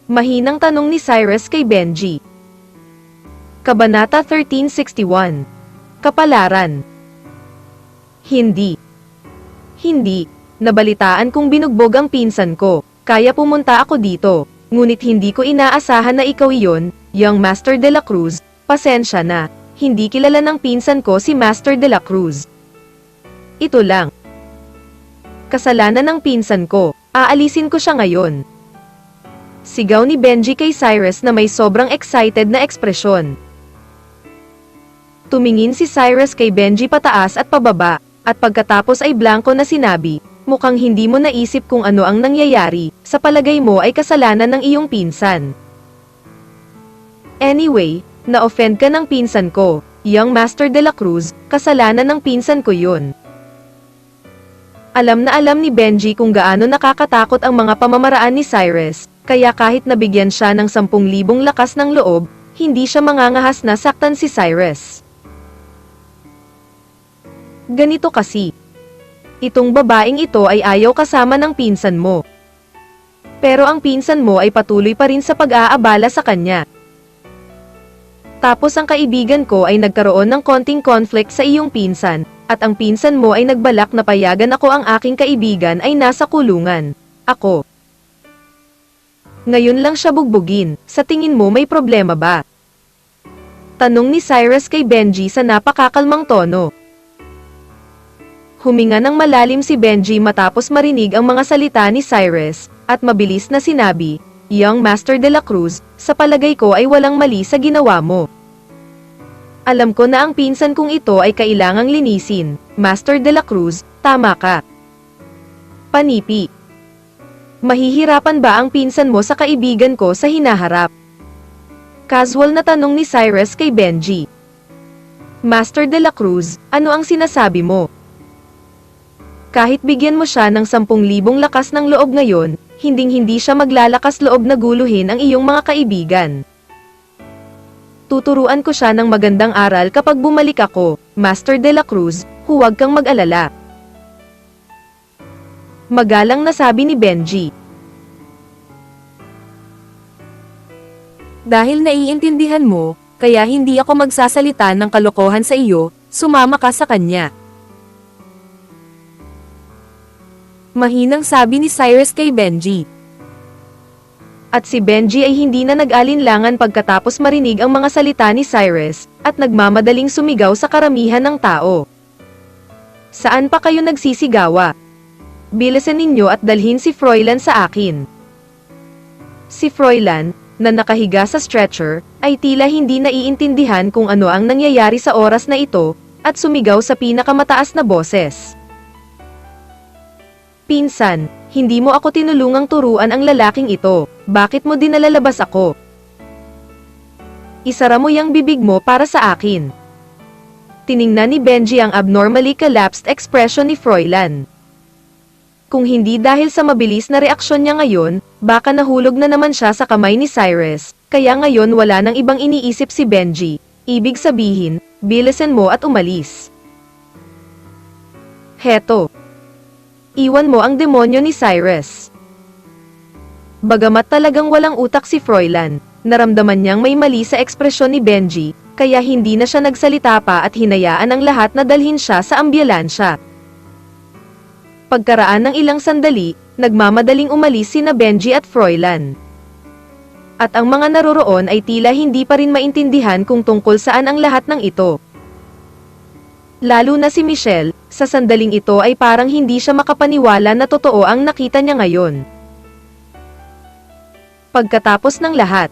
S1: Mahinang tanong ni Cyrus kay Benji. Kabanata 1361. Kapalaran. Hindi. Nabalitaan kong binugbog ang pinsan ko, kaya pumunta ako dito, ngunit hindi ko inaasahan na ikaw iyon, Young Master de la Cruz, pasensya na, hindi kilala ng pinsan ko si Master de la Cruz. Ito lang. Kasalanan ng pinsan ko, aalisin ko siya ngayon. Sigaw ni Benji kay Cyrus na may sobrang excited na ekspresyon. Tumingin si Cyrus kay Benji pataas at pababa, at pagkatapos ay blanko na sinabi, mukhang hindi mo naisip kung ano ang nangyayari, sa palagay mo ay kasalanan ng iyong pinsan. Anyway, na-offend ka ng pinsan ko, Young Master de la Cruz, kasalanan ng pinsan ko yun. Alam na alam ni Benji kung gaano nakakatakot ang mga pamamaraan ni Cyrus, kaya kahit nabigyan siya ng 10,000 lakas ng loob, hindi siya mangangahas na saktan si Cyrus. Ganito kasi. Itong babaeng ito ay ayaw kasama ng pinsan mo. Pero ang pinsan mo ay patuloy pa rin sa pag-aabala sa kanya. Tapos ang kaibigan ko ay nagkaroon ng konting conflict sa iyong pinsan, at ang pinsan mo ay nagbalak na payagan ako ang aking kaibigan ay nasa kulungan. Ako. Ngayon lang siya bugbugin, sa tingin mo may problema ba? Tanong ni Cyrus kay Benji sa napakakalmang tono. Huminga ng malalim si Benji matapos marinig ang mga salita ni Cyrus, at mabilis na sinabi, Young Master de la Cruz, sa palagay ko ay walang mali sa ginawa mo. Alam ko na ang pinsan kong ito ay kailangang linisin, Master de la Cruz, tama ka. Panipi. Mahihirapan ba ang pinsan mo sa kaibigan ko sa hinaharap? Casual na tanong ni Cyrus kay Benji. Master de la Cruz, ano ang sinasabi mo? Kahit bigyan mo siya ng 10,000 lakas ng loob ngayon, hinding-hindi siya maglalakas loob na guluhin ang iyong mga kaibigan. Tuturuan ko siya ng magandang aral kapag bumalik ako, Master de la Cruz, huwag kang mag-alala. Magalang na sabi ni Benji.
S2: Dahil naiintindihan mo, kaya hindi ako magsasalita ng kalokohan sa iyo, sumama ka sa kanya. Mahinang sabi ni Cyrus kay Benji.
S1: At si Benji ay hindi na nag-alinlangan pagkatapos marinig ang mga salita ni Cyrus, at nagmamadaling sumigaw sa karamihan ng tao. Saan pa kayo nagsisigawa? Bilisan ninyo at dalhin si Froilan sa akin. Si Froilan, na nakahiga sa stretcher, ay tila hindi naiintindihan kung ano ang nangyayari sa oras na ito, at sumigaw sa pinakamataas na boses. Pinsan, hindi mo ako tinulungang turuan ang lalaking ito, bakit mo dinalalabas ako? Isara mo yang bibig mo para sa akin. Tiningnan ni Benji ang abnormally collapsed expression ni Froilan. Kung hindi dahil sa mabilis na reaksyon niya ngayon, baka nahulog na naman siya sa kamay ni Cyrus, kaya ngayon wala nang ibang iniisip si Benji, ibig sabihin, bilisan mo at umalis. Heto. Iwan mo ang demonyo ni Cyrus. Bagamat talagang walang utak si Froilan, naramdaman niyang may mali sa ekspresyon ni Benji, kaya hindi na siya nagsalita pa at hinayaan ang lahat na dalhin siya sa ambulansya. Pagkaraan ng ilang sandali, nagmamadaling umalis sina Benji at Froilan. At ang mga naroroon ay tila hindi pa rin maintindihan kung tungkol saan ang lahat ng ito. Lalo na si Michelle, sa sandaling ito ay parang hindi siya makapaniwala na totoo ang nakita niya ngayon. Pagkatapos ng lahat,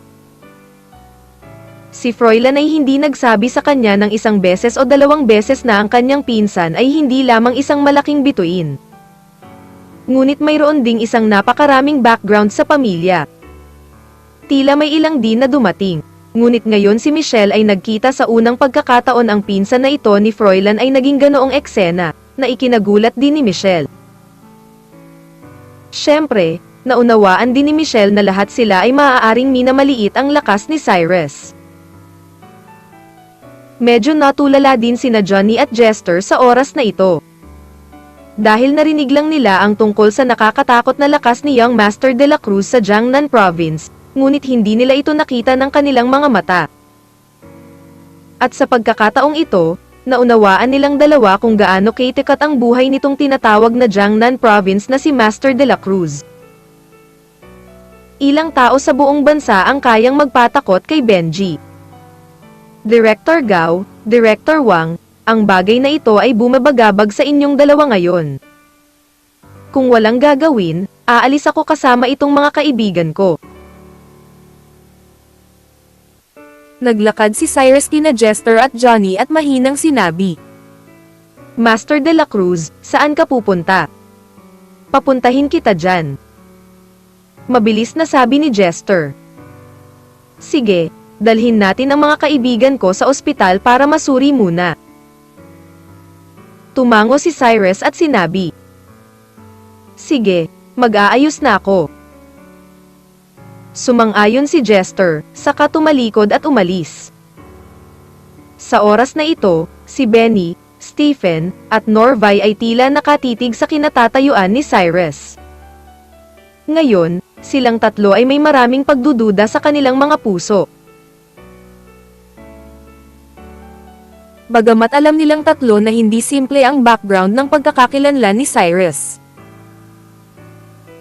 S1: si Froilan ay hindi nagsabi sa kanya ng isang beses o dalawang beses na ang kanyang pinsan ay hindi lamang isang malaking bituin. Ngunit mayroon ding isang napakaraming background sa pamilya. Tila may ilang din na dumating. Ngunit ngayon si Michelle ay nagkita sa unang pagkakataon ang pinsan na ito ni Froilan ay naging ganoong eksena, na ikinagulat din ni Michelle. Siyempre, naunawaan din ni Michelle na lahat sila ay maaaring minamaliit ang lakas ni Cyrus. Medyo natulala din sina Johnny at Jester sa oras na ito. Dahil narinig lang nila ang tungkol sa nakakatakot na lakas ni Young Master de la Cruz sa Jiangnan Province, ngunit hindi nila ito nakita ng kanilang mga mata. At sa pagkakataong ito, naunawaan nilang dalawa kung gaano katikat ang buhay nitong tinatawag na Jiangnan Province na si Master de la Cruz. Ilang tao sa buong bansa ang kayang magpatakot kay Benji. Director Gao, Director Wang, ang bagay na ito ay bumabagabag sa inyong dalawa ngayon. Kung walang gagawin, aalis ako kasama itong mga kaibigan ko.
S2: Naglakad si Cyrus kina Jester at Johnny at mahinang sinabi.
S1: Master de la Cruz, saan ka pupunta? Papuntahin kita dyan. Mabilis na sabi ni Jester. Sige, dalhin natin ang mga kaibigan ko sa ospital para masuri muna. Tumango si Cyrus at sinabi. Sige, mag-aayos na ako. Sumang-ayon si Jester, saka tumalikod at umalis. Sa oras na ito, si Benny, Stephen, at Norvay ay tila nakatitig sa kinatatayuan ni Cyrus. Ngayon, silang tatlo ay may maraming pagdududa sa kanilang mga puso.
S2: Bagamat alam nilang tatlo na hindi simple ang background ng pagkakakilanlan ni Cyrus.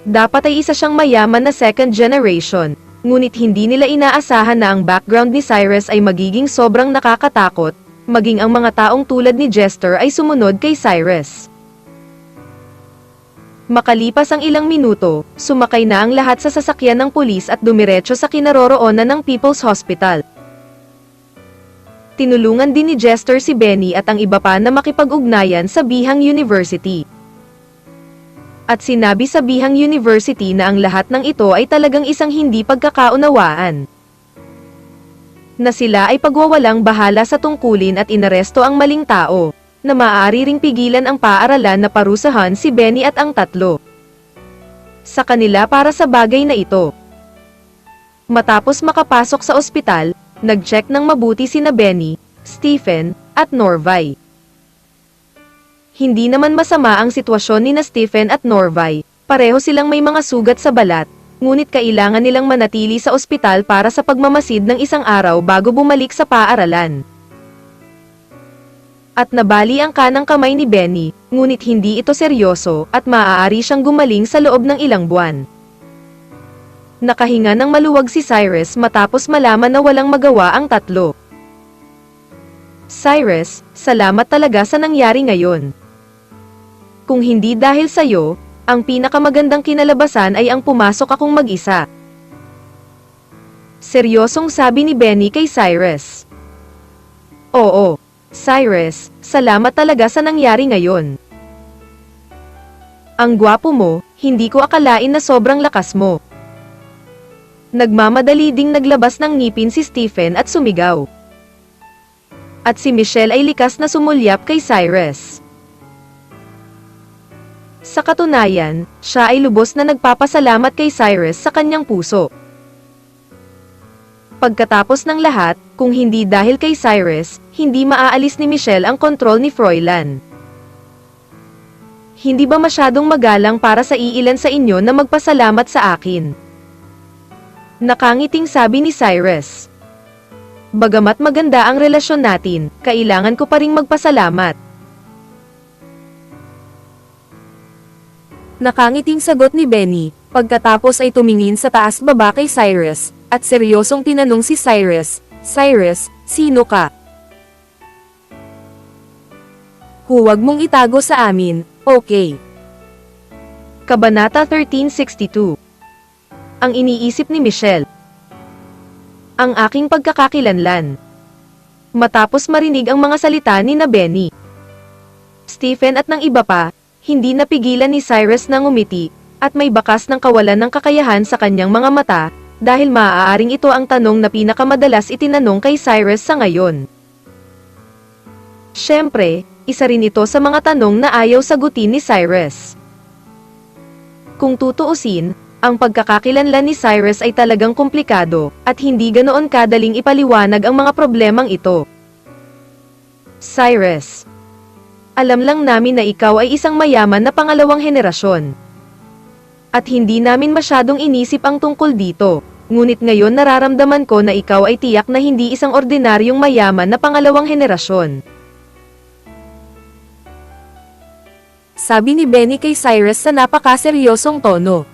S1: Dapat ay isa siyang mayaman na second generation, ngunit hindi nila inaasahan na ang background ni Cyrus ay magiging sobrang nakakatakot, maging ang mga taong tulad ni Jester ay sumunod kay Cyrus. Makalipas ang ilang minuto, sumakay na ang lahat sa sasakyan ng pulis at dumiretso sa kinaroroonan ng People's Hospital. Tinulungan din ni Jester si Benny at ang iba pa na makipag-ugnayan sa Bihang University. At sinabi sa Bihang University na ang lahat ng ito ay talagang isang hindi pagkakaunawaan. Na sila ay pagwawalang bahala sa tungkulin at inaresto ang maling tao, na maaari ring pigilan ang paaralan na parusahan si Benny at ang tatlo sa kanila para sa bagay na ito. Matapos makapasok sa ospital, nag-check ng mabuti sina Benny, Stephen, at Norvay. Hindi naman masama ang sitwasyon ni Stephen at Norvay, pareho silang may mga sugat sa balat, ngunit kailangan nilang manatili sa ospital para sa pagmamasid ng isang araw bago bumalik sa paaralan. At nabali ang kanang kamay ni Benny, ngunit hindi ito seryoso at maaari siyang gumaling sa loob ng ilang buwan. Nakahinga ng maluwag si Cyrus matapos malaman na walang magawa ang tatlo. Cyrus, salamat talaga sa nangyari ngayon. Kung hindi dahil sa'yo, ang pinakamagandang kinalabasan ay ang pumasok akong mag-isa. Seryosong sabi ni Benny kay Cyrus. Oo, Cyrus, salamat talaga sa nangyari ngayon. Ang gwapo mo, hindi ko akalain na sobrang lakas mo. Nagmamadali ding naglabas ng ngipin si Stephen at sumigaw. At si Michelle ay likas na sumulyap kay Cyrus. Sa katunayan, siya ay lubos na nagpapasalamat kay Cyrus sa kanyang puso. Pagkatapos ng lahat, kung hindi dahil kay Cyrus, hindi maaalis ni Michelle ang kontrol ni Froilan. Hindi ba masyadong magalang para sa iilan sa inyo na magpasalamat sa akin? Nakangiting sabi ni Cyrus. Bagamat maganda ang relasyon natin, kailangan ko pa ring magpasalamat.
S2: Nakangiting sagot ni Benny, pagkatapos ay tumingin sa taas-baba kay Cyrus, at seryosong tinanong si Cyrus, Cyrus, sino ka? Huwag mong itago sa amin, okay?
S1: Kabanata 1362. Ang iniisip ni Michelle. Ang aking pagkakakilanlan. Matapos marinig ang mga salita ni na Benny, Stephen at ng iba pa, hindi napigilan ni Cyrus na ngumiti, at may bakas ng kawalan ng kakayahan sa kanyang mga mata, dahil maaaring ito ang tanong na pinakamadalas itinanong kay Cyrus sa ngayon. Siyempre, isa rin ito sa mga tanong na ayaw sagutin ni Cyrus. Kung tutuusin, ang pagkakakilanlan ni Cyrus ay talagang komplikado, at hindi ganoon kadaling ipaliwanag ang mga problemang ito. Cyrus, alam lang namin na ikaw ay isang mayaman na pangalawang henerasyon. At hindi namin masyadong inisip ang tungkol dito, ngunit ngayon nararamdaman ko na ikaw ay tiyak na hindi isang ordinaryong mayaman na pangalawang henerasyon.
S2: Sabi ni Benny kay Cyrus sa napakaseryosong tono.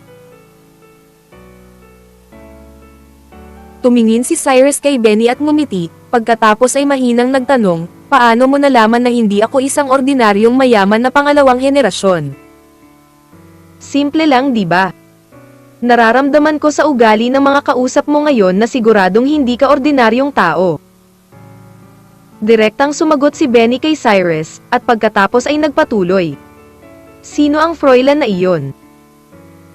S2: Tumingin si Cyrus kay Benny at ngumiti, pagkatapos ay mahinang nagtanong, paano mo nalaman na hindi ako isang ordinaryong mayaman na pangalawang henerasyon?
S1: Simple lang, di ba? Nararamdaman ko sa ugali ng mga kausap mo ngayon na siguradong hindi ka ordinaryong tao. Direktang sumagot si Benny kay Cyrus, at pagkatapos ay nagpatuloy. Sino ang Froilan na iyon?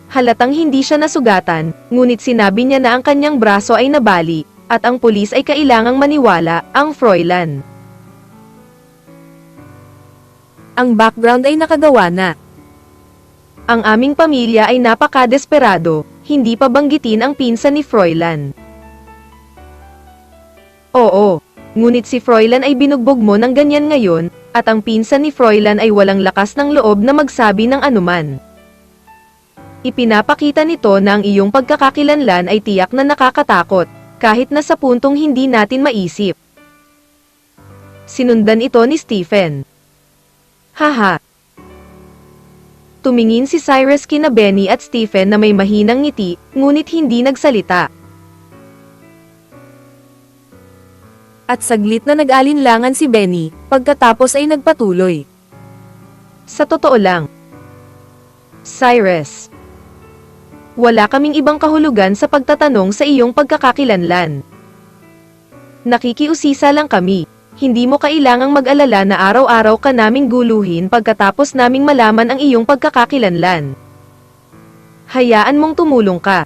S1: Halatang hindi siya nasugatan, ngunit sinabi niya na ang kanyang braso ay nabali, at ang pulis ay kailangang maniwala, ang Froilan.
S2: Ang background ay nakagawa na.
S1: Ang aming pamilya ay napaka-desperado, hindi pa banggitin ang pinsan ni Froilan. Oo, ngunit si Froilan ay binugbog mo ng ganyan ngayon, at ang pinsan ni Froilan ay walang lakas ng loob na magsabi ng anuman. Ipinapakita nito na ang iyong pagkakakilanlan ay tiyak na nakakatakot, kahit na sa puntong hindi natin maisip. Sinundan ito ni Stephen. Haha. Tumingin si Cyrus kina Benny at Stephen na may mahinang ngiti, ngunit hindi nagsalita.
S2: At saglit na nag-alinlangan si Benny, pagkatapos ay nagpatuloy.
S1: Sa totoo lang, Cyrus, wala kaming ibang kahulugan sa pagtatanong sa iyong pagkakakilanlan. Nakikiusisa lang kami, hindi mo kailangang mag-alala na araw-araw ka naming guluhin pagkatapos naming malaman ang iyong pagkakakilanlan. Hayaan mong tumulong ka.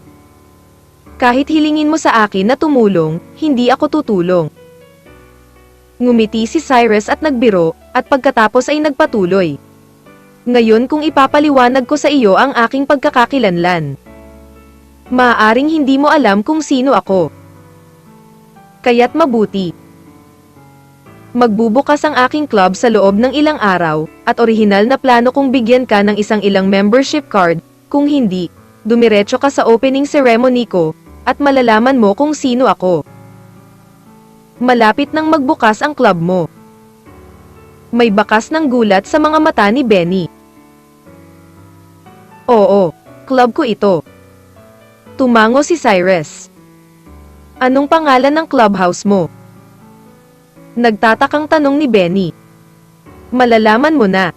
S1: Kahit hilingin mo sa akin na tumulong, hindi ako tutulong. Ngumiti si Cyrus at nagbiro, at pagkatapos ay nagpatuloy. Ngayon kung ipapaliwanag ko sa iyo ang aking pagkakakilanlan. Maaaring hindi mo alam kung sino ako. Kaya't mabuti. Magbubukas ang aking club sa loob ng ilang araw, at orihinal na plano kong bigyan ka ng ilang membership card, kung hindi, dumiretso ka sa opening ceremony ko, at malalaman mo kung sino ako. Malapit nang magbukas ang club mo. May bakas ng gulat sa mga mata ni Benny. Oo, club ko ito. Tumango si Cyrus. Anong pangalan ng clubhouse mo? Nagtatakang tanong ni Benny. Malalaman mo na.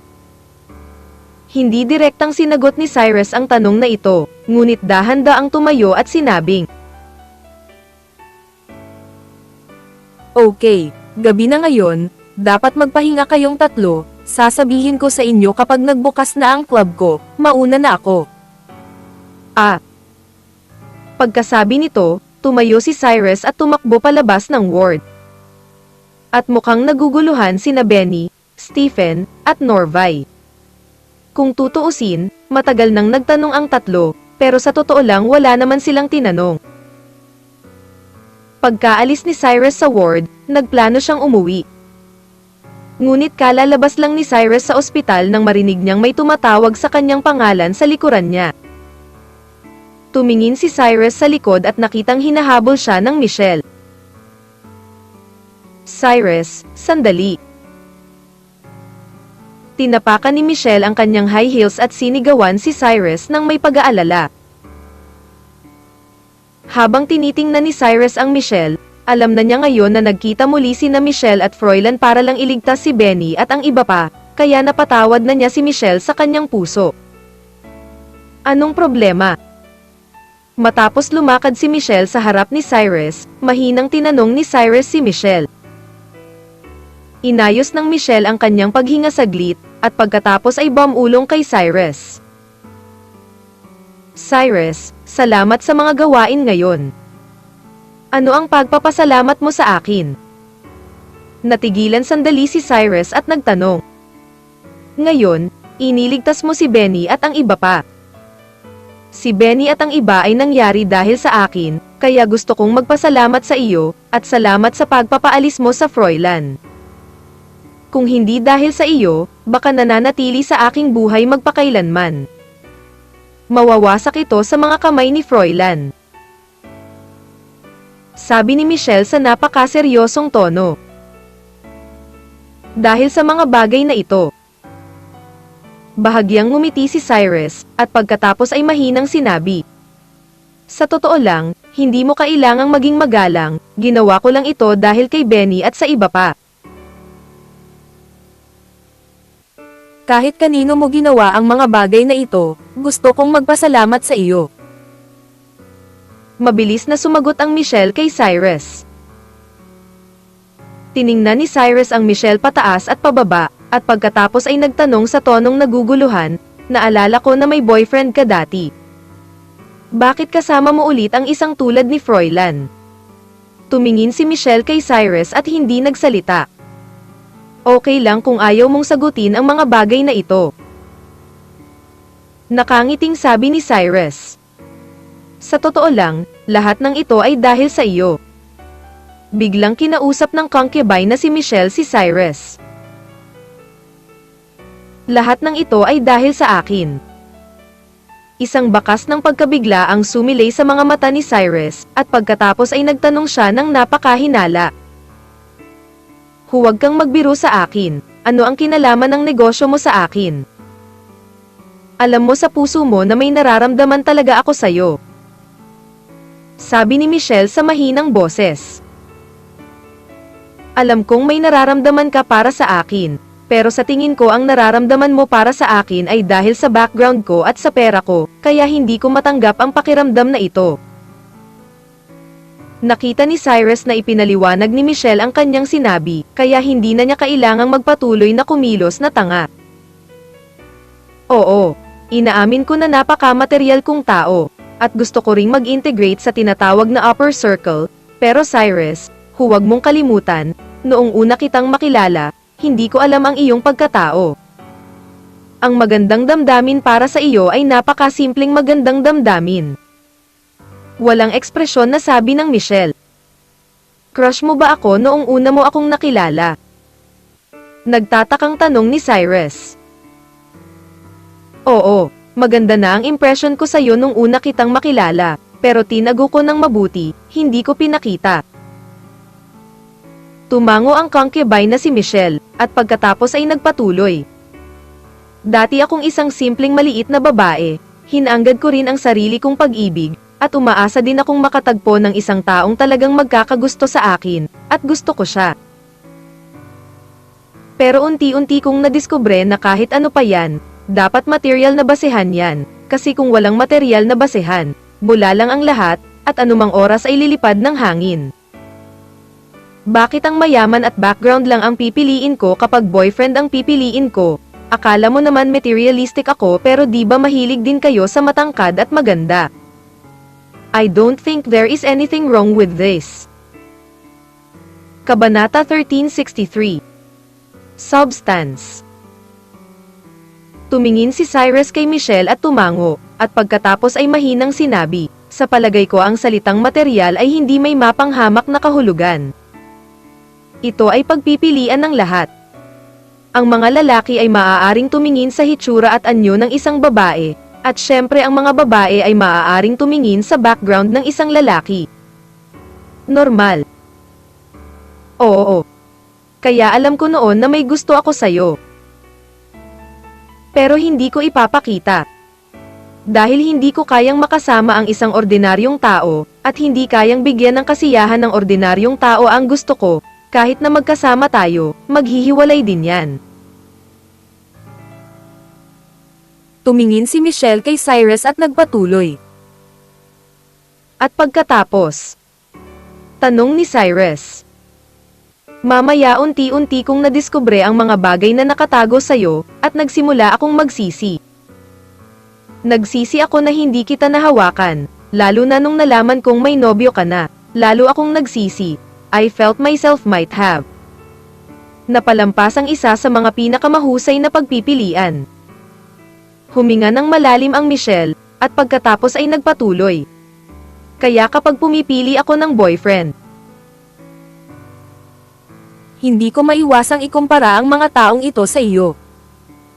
S1: Hindi direktang sinagot ni Cyrus ang tanong na ito, ngunit dahan-daang tumayo at sinabing,
S2: Okay, gabi na ngayon, dapat magpahinga kayong tatlo, sasabihin ko sa inyo kapag nagbukas na ang club ko, mauna na ako.
S1: Pagkasabi nito, tumayo si Cyrus at tumakbo palabas ng ward. At mukhang naguguluhan sina Benny, Stephen, at Norvay. Kung tutuusin, matagal nang nagtanong ang tatlo, pero sa totoo lang wala naman silang tinanong. Pagkaalis ni Cyrus sa ward, nagplano siyang umuwi. Ngunit kalalabas lang ni Cyrus sa ospital nang marinig niyang may tumatawag sa kanyang pangalan sa likuran niya. Tumingin si Cyrus sa likod at nakitang hinahabol siya ng Michelle. Cyrus, sandali. Tinapakan ni Michelle ang kanyang high heels at sinigawan si Cyrus nang may pag-aalala. Habang tinitingnan ni Cyrus ang Michelle, alam na niya ngayon na nagkita muli sina Michelle at Froilan para lang iligtas si Benny at ang iba pa, kaya napatawad na niya si Michelle sa kanyang puso. Anong problema? Matapos lumakad si Michelle sa harap ni Cyrus, mahinang tinanong ni Cyrus si Michelle. Inayos ng Michelle ang kanyang paghinga saglit, at pagkatapos ay bumulong kay Cyrus. Cyrus, salamat sa mga gawain ngayon. Ano ang pagpapasalamat mo sa akin? Natigilan sandali si Cyrus at nagtanong. Ngayon, iniligtas mo si Benny at ang iba pa. Si Benny at ang iba ay nangyari dahil sa akin, kaya gusto kong magpasalamat sa iyo, at salamat sa pagpapaalis mo sa Froilan. Kung hindi dahil sa iyo, baka nananatili sa aking buhay magpakailanman. Mawawasak ito sa mga kamay ni Froilan. Sabi ni Michelle sa napakaseryosong tono. Dahil sa mga bagay na ito. Bahagyang ngumiti si Cyrus, at pagkatapos ay mahinang sinabi. Sa totoo lang, hindi mo kailangang maging magalang, ginawa ko lang ito dahil kay Benny at sa iba pa.
S2: Kahit kanino mo ginawa ang mga bagay na ito, gusto kong magpasalamat sa iyo.
S1: Mabilis na sumagot ang Michelle kay Cyrus. Tiningnan ni Cyrus ang Michelle pataas at pababa, at pagkatapos ay nagtanong sa tonong naguguluhan, naalala ko na may boyfriend ka dati. Bakit kasama mo ulit ang isang tulad ni Froilan? Tumingin si Michelle kay Cyrus at hindi nagsalita. Okay lang kung ayaw mong sagutin ang mga bagay na ito. Nakangiting sabi ni Cyrus. Sa totoo lang, lahat ng ito ay dahil sa iyo. Biglang kinausap ng concubine na si Michelle si Cyrus. Lahat ng ito ay dahil sa akin. Isang bakas ng pagkabigla ang sumilay sa mga mata ni Cyrus, at pagkatapos ay nagtanong siya ng napakahinala. Huwag kang magbiro sa akin, ano ang kinalaman ng negosyo mo sa akin? Alam mo sa puso mo na may nararamdaman talaga ako sa'yo. Sabi ni Michelle sa mahinang boses. Alam kong may nararamdaman ka para sa akin, pero sa tingin ko ang nararamdaman mo para sa akin ay dahil sa background ko at sa pera ko, kaya hindi ko matanggap ang pakiramdam na ito. Nakita ni Cyrus na ipinaliwanag ni Michelle ang kanyang sinabi, kaya hindi na niya kailangang magpatuloy na kumilos na tanga. Oo, inaamin ko na napaka-material kong tao, at gusto ko ring mag-integrate sa tinatawag na upper circle, pero Cyrus, huwag mong kalimutan, Noong una kitang makilala, hindi ko alam ang iyong pagkatao. Ang magandang damdamin para sa iyo ay napakasimpleng magandang damdamin. Walang ekspresyon na sabi ng Michelle. Crush mo ba ako noong una mo akong nakilala? Nagtatakang tanong ni Cyrus. Oo, maganda na ang impression ko sa'yo nung una kitang makilala, pero tinago ko ng mabuti, hindi ko pinakita. Tumango ang concubine na si Michelle, at pagkatapos ay nagpatuloy. Dati akong isang simpleng maliit na babae, hinanggad ko rin ang sarili kong pag-ibig, at umaasa din akong makatagpo ng isang taong talagang magkakagusto sa akin, at gusto ko siya. Pero unti-unti kong nadiskubre na kahit ano pa yan, dapat material na basehan yan, kasi kung walang material na basehan, bula lang ang lahat, at anumang oras ay lilipad ng hangin. Bakit ang mayaman at background lang ang pipiliin ko kapag boyfriend ang pipiliin ko? Akala mo naman materialistic ako pero di ba mahilig din kayo sa matangkad at maganda? I don't think there is anything wrong with this. Kabanata 1363. Substance. Tumingin si Cyrus kay Michelle at tumango, at pagkatapos ay mahinang sinabi, sa palagay ko ang salitang material ay hindi may mapanghamak na kahulugan. Ito ay pagpipilian ng lahat. Ang mga lalaki ay maaaring tumingin sa hitsura at anyo ng isang babae, at syempre ang mga babae ay maaaring tumingin sa background ng isang lalaki. Normal. Oo. Kaya alam ko noon na may gusto ako sa'yo. Pero hindi ko ipapakita. Dahil hindi ko kayang makasama ang isang ordinaryong tao, at hindi kayang bigyan ng kasiyahan ng ordinaryong tao ang gusto ko, kahit na magkasama tayo, maghihiwalay din yan.
S2: Tumingin si Michelle kay Cyrus at nagpatuloy.
S1: At pagkatapos, tanong ni Cyrus. Mamaya unti-unti kong nadiskubre ang mga bagay na nakatago sa'yo, at nagsimula akong magsisi. Nagsisi ako na hindi kita nahawakan, lalo na nung nalaman kong may nobyo ka na, lalo akong nagsisi. I felt myself might have napalampas ang isa sa mga pinakamahusay na pagpipilian. Huminga ng malalim ang Michelle, at pagkatapos ay nagpatuloy. Kaya kapag pumipili ako ng boyfriend,
S2: hindi ko maiwasang ikumpara ang mga taong ito sa iyo.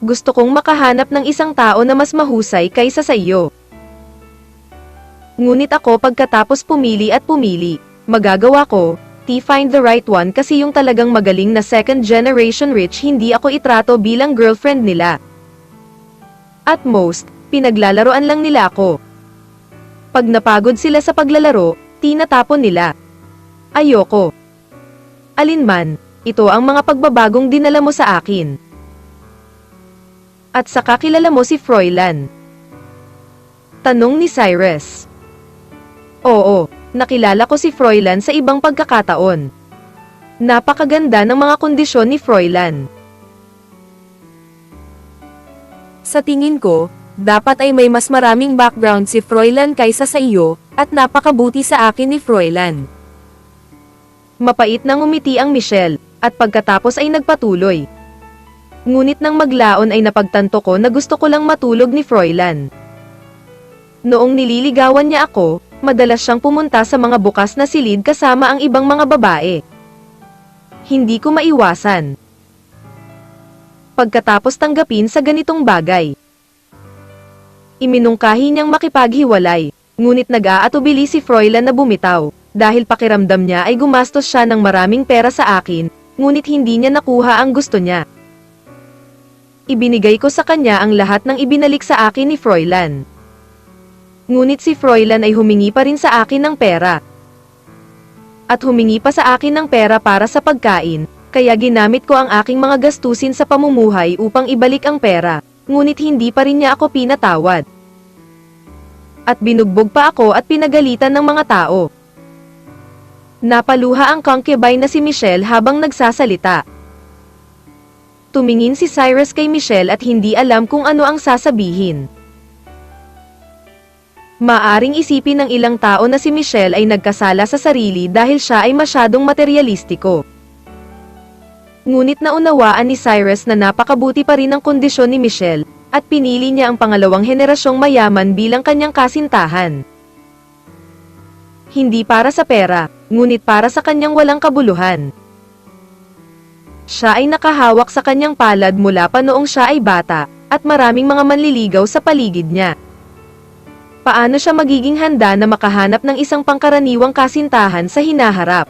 S1: Gusto kong makahanap ng isang tao na mas mahusay kaysa sa iyo. Ngunit ako pagkatapos pumili at pumili, magagawa ko, find the right one kasi yung talagang magaling na second generation rich hindi ako itrato bilang girlfriend nila. At most, pinaglalaroan lang nila ako. Pag napagod sila sa paglalaro, tinatapon nila. Ayoko. Alinman, ito ang mga pagbabagong dinala mo sa akin. At saka kilala mo si Froilan? Tanong ni Cyrus. Oo, nakilala ko si Froilan sa ibang pagkakataon. Napakaganda ng mga kondisyon ni Froilan.
S2: Sa tingin ko, dapat ay may mas maraming background si Froilan kaysa sa iyo, at napakabuti sa akin ni Froilan.
S1: Mapait nang umiti ang Michelle, at pagkatapos ay nagpatuloy. Ngunit nang maglaon ay napagtanto ko na gusto ko lang matulog ni Froilan. Noong nililigawan niya ako, madalas siyang pumunta sa mga bukas na silid kasama ang ibang mga babae. Hindi ko maiwasan. Pagkatapos tanggapin sa ganitong bagay, iminungkahi niyang makipaghiwalay, ngunit nag-aatubili si Froilan na bumitaw, dahil pakiramdam niya ay gumastos siya ng maraming pera sa akin, ngunit hindi niya nakuha ang gusto niya. Ibinigay ko sa kanya ang lahat ng ibinalik sa akin ni Froilan. Ngunit si Froilan ay humingi pa rin sa akin ng pera. At humingi pa sa akin ng pera para sa pagkain, kaya ginamit ko ang aking mga gastusin sa pamumuhay upang ibalik ang pera, ngunit hindi pa rin niya ako pinatawad. At binugbog pa ako at pinagalitan ng mga tao. Napaluha ang concubine na si Michelle habang nagsasalita. Tumingin si Cyrus kay Michelle at hindi alam kung ano ang sasabihin. Maaring isipin ng ilang tao na si Michelle ay nagkasala sa sarili dahil siya ay masyadong materialistiko. Ngunit naunawaan ni Cyrus na napakabuti pa rin ang kondisyon ni Michelle, at pinili niya ang pangalawang henerasyong mayaman bilang kanyang kasintahan. Hindi para sa pera, ngunit para sa kanyang walang kabuluhan. Siya ay nakahawak sa kanyang palad mula pa noong siya ay bata, at maraming mga manliligaw sa paligid niya. Paano siya magiging handa na makahanap ng isang pangkaraniwang kasintahan sa hinaharap?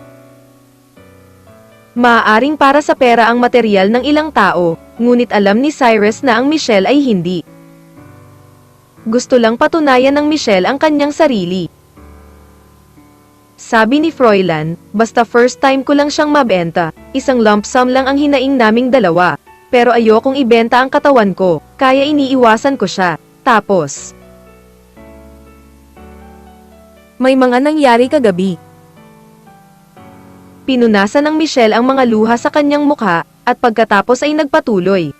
S1: Maaaring para sa pera ang material ng ilang tao, ngunit alam ni Cyrus na ang Michelle ay hindi. Gusto lang patunayan ng Michelle ang kanyang sarili. Sabi ni Froilan, basta first time ko lang siyang mabenta, isang lump sum lang ang hinaing naming dalawa. Pero ayokong ibenta ang katawan ko, kaya iniiwasan ko siya. Tapos,
S2: May mga nangyari kagabi.
S1: pinunasan ng Michelle ang mga luha sa kanyang mukha, at pagkatapos ay nagpatuloy.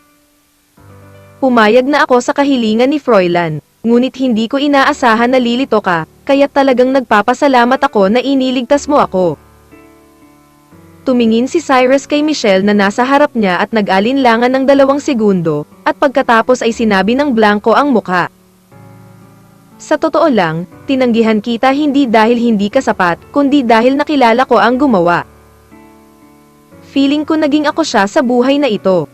S1: Pumayag na ako sa kahilingan ni Froilan, ngunit hindi ko inaasahan na lilito ka, kaya talagang nagpapasalamat ako na iniligtas mo ako. Tumingin si Cyrus kay Michelle na nasa harap niya at nag-alinlangan ng 2 segundo, at pagkatapos ay sinabi ng blanko ang mukha. Sa totoo lang, tinanggihan kita hindi dahil hindi ka sapat, kundi dahil nakilala ko ang gumawa. Feeling ko naging ako siya sa buhay na ito.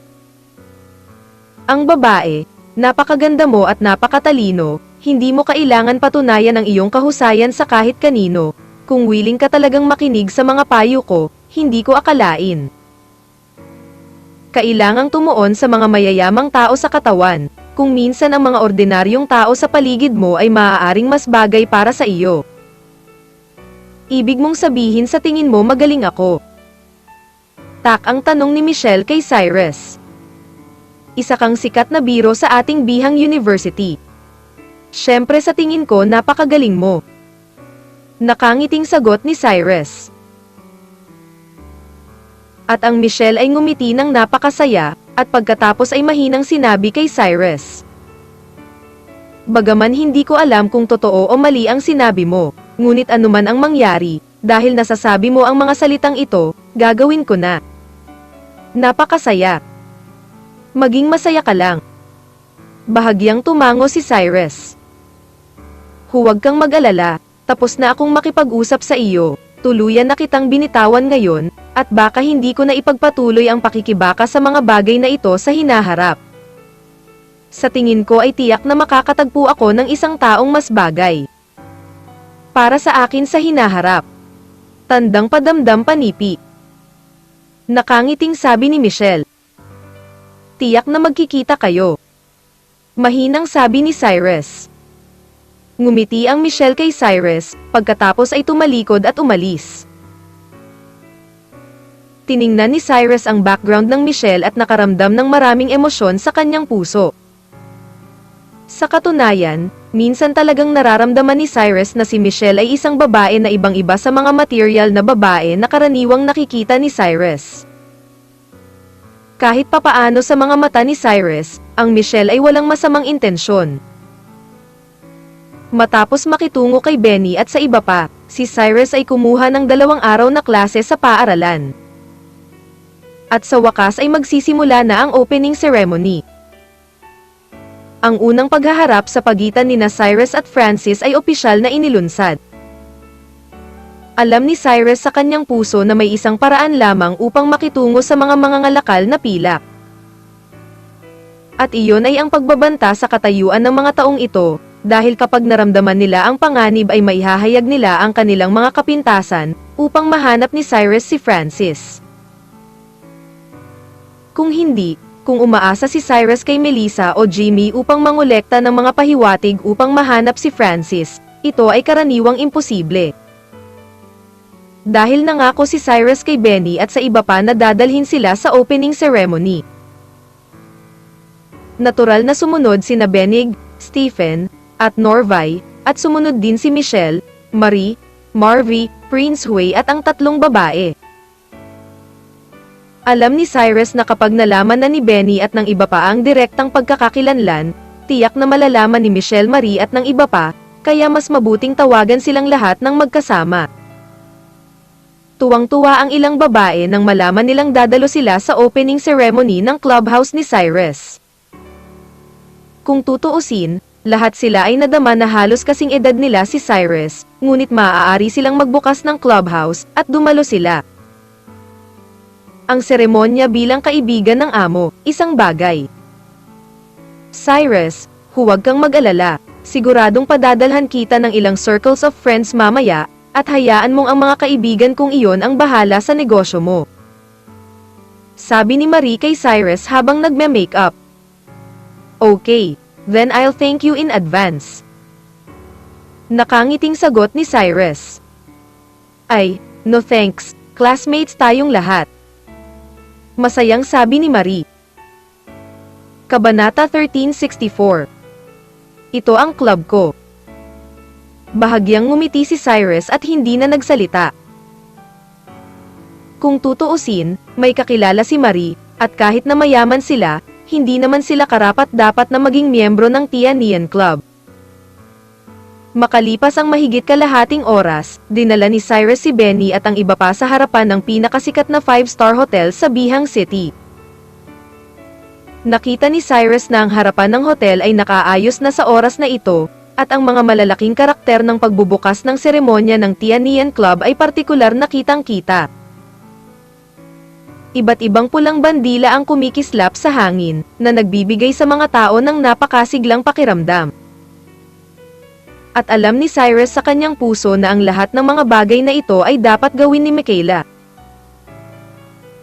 S1: Ang babae, napakaganda mo at napakatalino, hindi mo kailangan patunayan ang iyong kahusayan sa kahit kanino. Kung willing ka talagang makinig sa mga payo ko, hindi ko akalain. Kailangang tumuon sa mga mayayamang tao sa katawan, kung minsan ang mga ordinaryong tao sa paligid mo ay maaaring mas bagay para sa iyo. Ibig mong sabihin sa tingin mo magaling ako? Tak ang tanong ni Michelle kay Cyrus. Isa kang sikat na biro sa ating bihang university. Siyempre sa tingin ko napakagaling mo. Nakangiting sagot ni Cyrus. At ang Michelle ay ngumiti ng napakasaya, at pagkatapos ay mahinang sinabi kay Cyrus. Bagaman hindi ko alam kung totoo o mali ang sinabi mo, ngunit anuman ang mangyari, dahil nasasabi mo ang mga salitang ito, gagawin ko na. Napakasaya. Maging masaya ka lang. Bahagyang tumango si Cyrus. Huwag kang mag-alala, tapos na akong makipag-usap sa iyo, tuluyan na kitang binitawan ngayon, at baka hindi ko na ipagpatuloy ang pakikibaka sa mga bagay na ito sa hinaharap. Sa tingin ko ay tiyak na makakatagpo ako ng isang taong mas bagay para sa akin sa hinaharap. Tandang padamdam panipi. Nakangiting sabi ni Michelle. Tiyak na magkikita kayo. Mahinang sabi ni Cyrus. Ngumiti ang Michelle kay Cyrus, pagkatapos ay tumalikod at umalis. Tiningnan ni Cyrus ang background ng Michelle at nakaramdam ng maraming emosyon sa kanyang puso. Sa katunayan, minsan talagang nararamdaman ni Cyrus na si Michelle ay isang babae na ibang-iba sa mga material na babae na karaniwang nakikita ni Cyrus. Kahit papaano sa mga mata ni Cyrus, ang Michelle ay walang masamang intensyon. Matapos makitungo kay Benny at sa iba pa, si Cyrus ay kumuha ng 2 araw na klase sa paaralan. At sa wakas ay magsisimula na ang opening ceremony. Ang unang paghaharap sa pagitan nina Cyrus at Francis ay opisyal na inilunsad. Alam ni Cyrus sa kanyang puso na may isang paraan lamang upang makitungo sa mga mangangalakal na pilak. At iyon ay ang pagbabanta sa katayuan ng mga taong ito, dahil kapag naramdaman nila ang panganib ay maihahayag nila ang kanilang mga kapintasan, upang mahanap ni Cyrus si Francis. Kung hindi, kung umaasa si Cyrus kay Melissa o Jimmy upang mangolekta ng mga pahiwatig upang mahanap si Francis, ito ay karaniwang imposible. Dahil nangako si Cyrus kay Benny at sa iba pa na dadalhin sila sa opening ceremony. Natural na sumunod sina Benig, Stephen, at Norvay, at sumunod din si Michelle, Marie, Marvy, Prince Huey at ang 3 babae. Alam ni Cyrus na kapag nalaman na ni Benny at ng iba pa ang direktang pagkakakilanlan, tiyak na malalaman ni Michelle Marie at ng iba pa, kaya mas mabuting tawagan silang lahat ng magkasama. Tuwang-tuwa ang ilang babae nang malaman nilang dadalo sila sa opening ceremony ng clubhouse ni Cyrus. Kung tutuusin, lahat sila ay nadama na halos kasing edad nila si Cyrus, ngunit maaari silang magbukas ng clubhouse at dumalo sila. Ang seremonya bilang kaibigan ng amo, isang bagay. Cyrus, huwag kang mag-alala, siguradong padadalhan kita ng ilang circles of friends mamaya, at hayaan mong ang mga kaibigan kong iyon ang bahala sa negosyo mo. Sabi ni Marie kay Cyrus habang nagme-makeup. Okay, then I'll thank you in advance. Nakangiting sagot ni Cyrus. Ay, no thanks, classmates tayong lahat. Masayang sabi ni Marie. Kabanata 1364. Ito ang club ko. Bahagyang ngumiti si Cyrus at hindi na nagsalita. Kung tutuusin, may kakilala si Marie, at kahit na mayaman sila, hindi naman sila karapat-dapat na maging miyembro ng Tianian Club. Makalipas ang mahigit kalahating oras, dinala ni Cyrus si Benny at ang iba pa sa harapan ng pinakasikat na 5-star hotel sa Bihang City. Nakita ni Cyrus na ang harapan ng hotel ay nakaayos na sa oras na ito, at ang mga malalaking karakter ng pagbubukas ng seremonya ng Tianian Club ay partikular na kitang-kita. Iba't ibang pulang bandila ang kumikislap sa hangin, na nagbibigay sa mga tao ng napakasiglang pakiramdam. At alam ni Cyrus sa kanyang puso na ang lahat ng mga bagay na ito ay dapat gawin ni Michaela.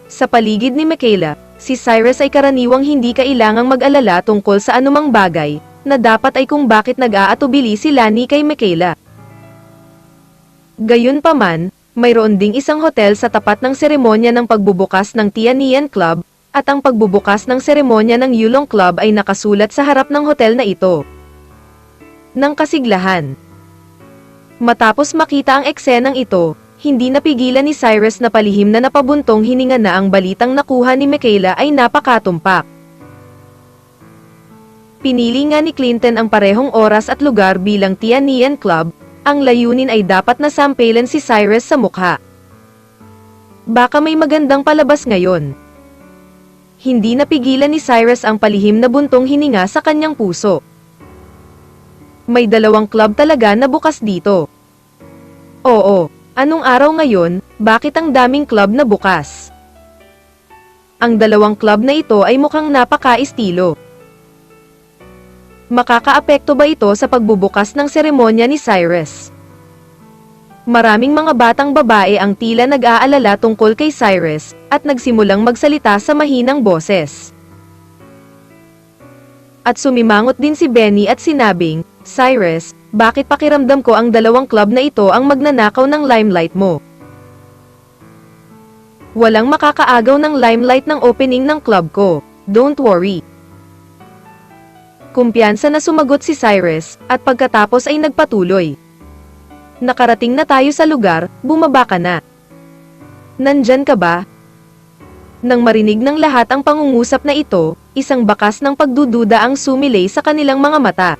S1: Sa paligid ni Michaela, si Cyrus ay karaniwang hindi kailangang mag-alala tungkol sa anumang bagay, na dapat ay kung bakit nag-aatubili si Lani kay Michaela. Gayunpaman, mayroon ding isang hotel sa tapat ng seremonya ng pagbubukas ng Tianian Club, at ang pagbubukas ng seremonya ng Yulong Club ay nakasulat sa harap ng hotel na ito. Nang kasiglahan. Matapos makita ang eksenang ito, hindi napigilan ni Cyrus na palihim na napabuntong hininga na ang balitang nakuha ni Michaela ay napakatumpak. Pinili nga ni Clinton ang parehong oras at lugar bilang Tianian Club. Ang layunin ay dapat nasampelan si Cyrus sa mukha. Baka may magandang palabas ngayon. Hindi napigilan ni Cyrus ang palihim na buntong hininga sa kanyang puso. May 2 club talaga na bukas dito. Oo, anong araw ngayon, bakit ang daming club na bukas? Ang 2 club na ito ay mukhang napaka-estilo. Makakaapekto ba ito sa pagbubukas ng seremonya ni Cyrus? Maraming mga batang babae ang tila nag-aalala tungkol kay Cyrus, at nagsimulang magsalita sa mahinang boses. At sumimangot din si Benny at sinabing, Cyrus, bakit pakiramdam ko ang 2 club na ito ang magnanakaw ng limelight mo? Walang makakaagaw ng limelight ng opening ng club ko, don't worry. Kumpiyansa na sumagot si Cyrus, at pagkatapos ay nagpatuloy. Nakarating na tayo sa lugar, bumaba ka na. Nandyan ka ba? Nang marinig ng lahat ang pangungusap na ito, isang bakas ng pagdududa ang sumilay sa kanilang mga mata.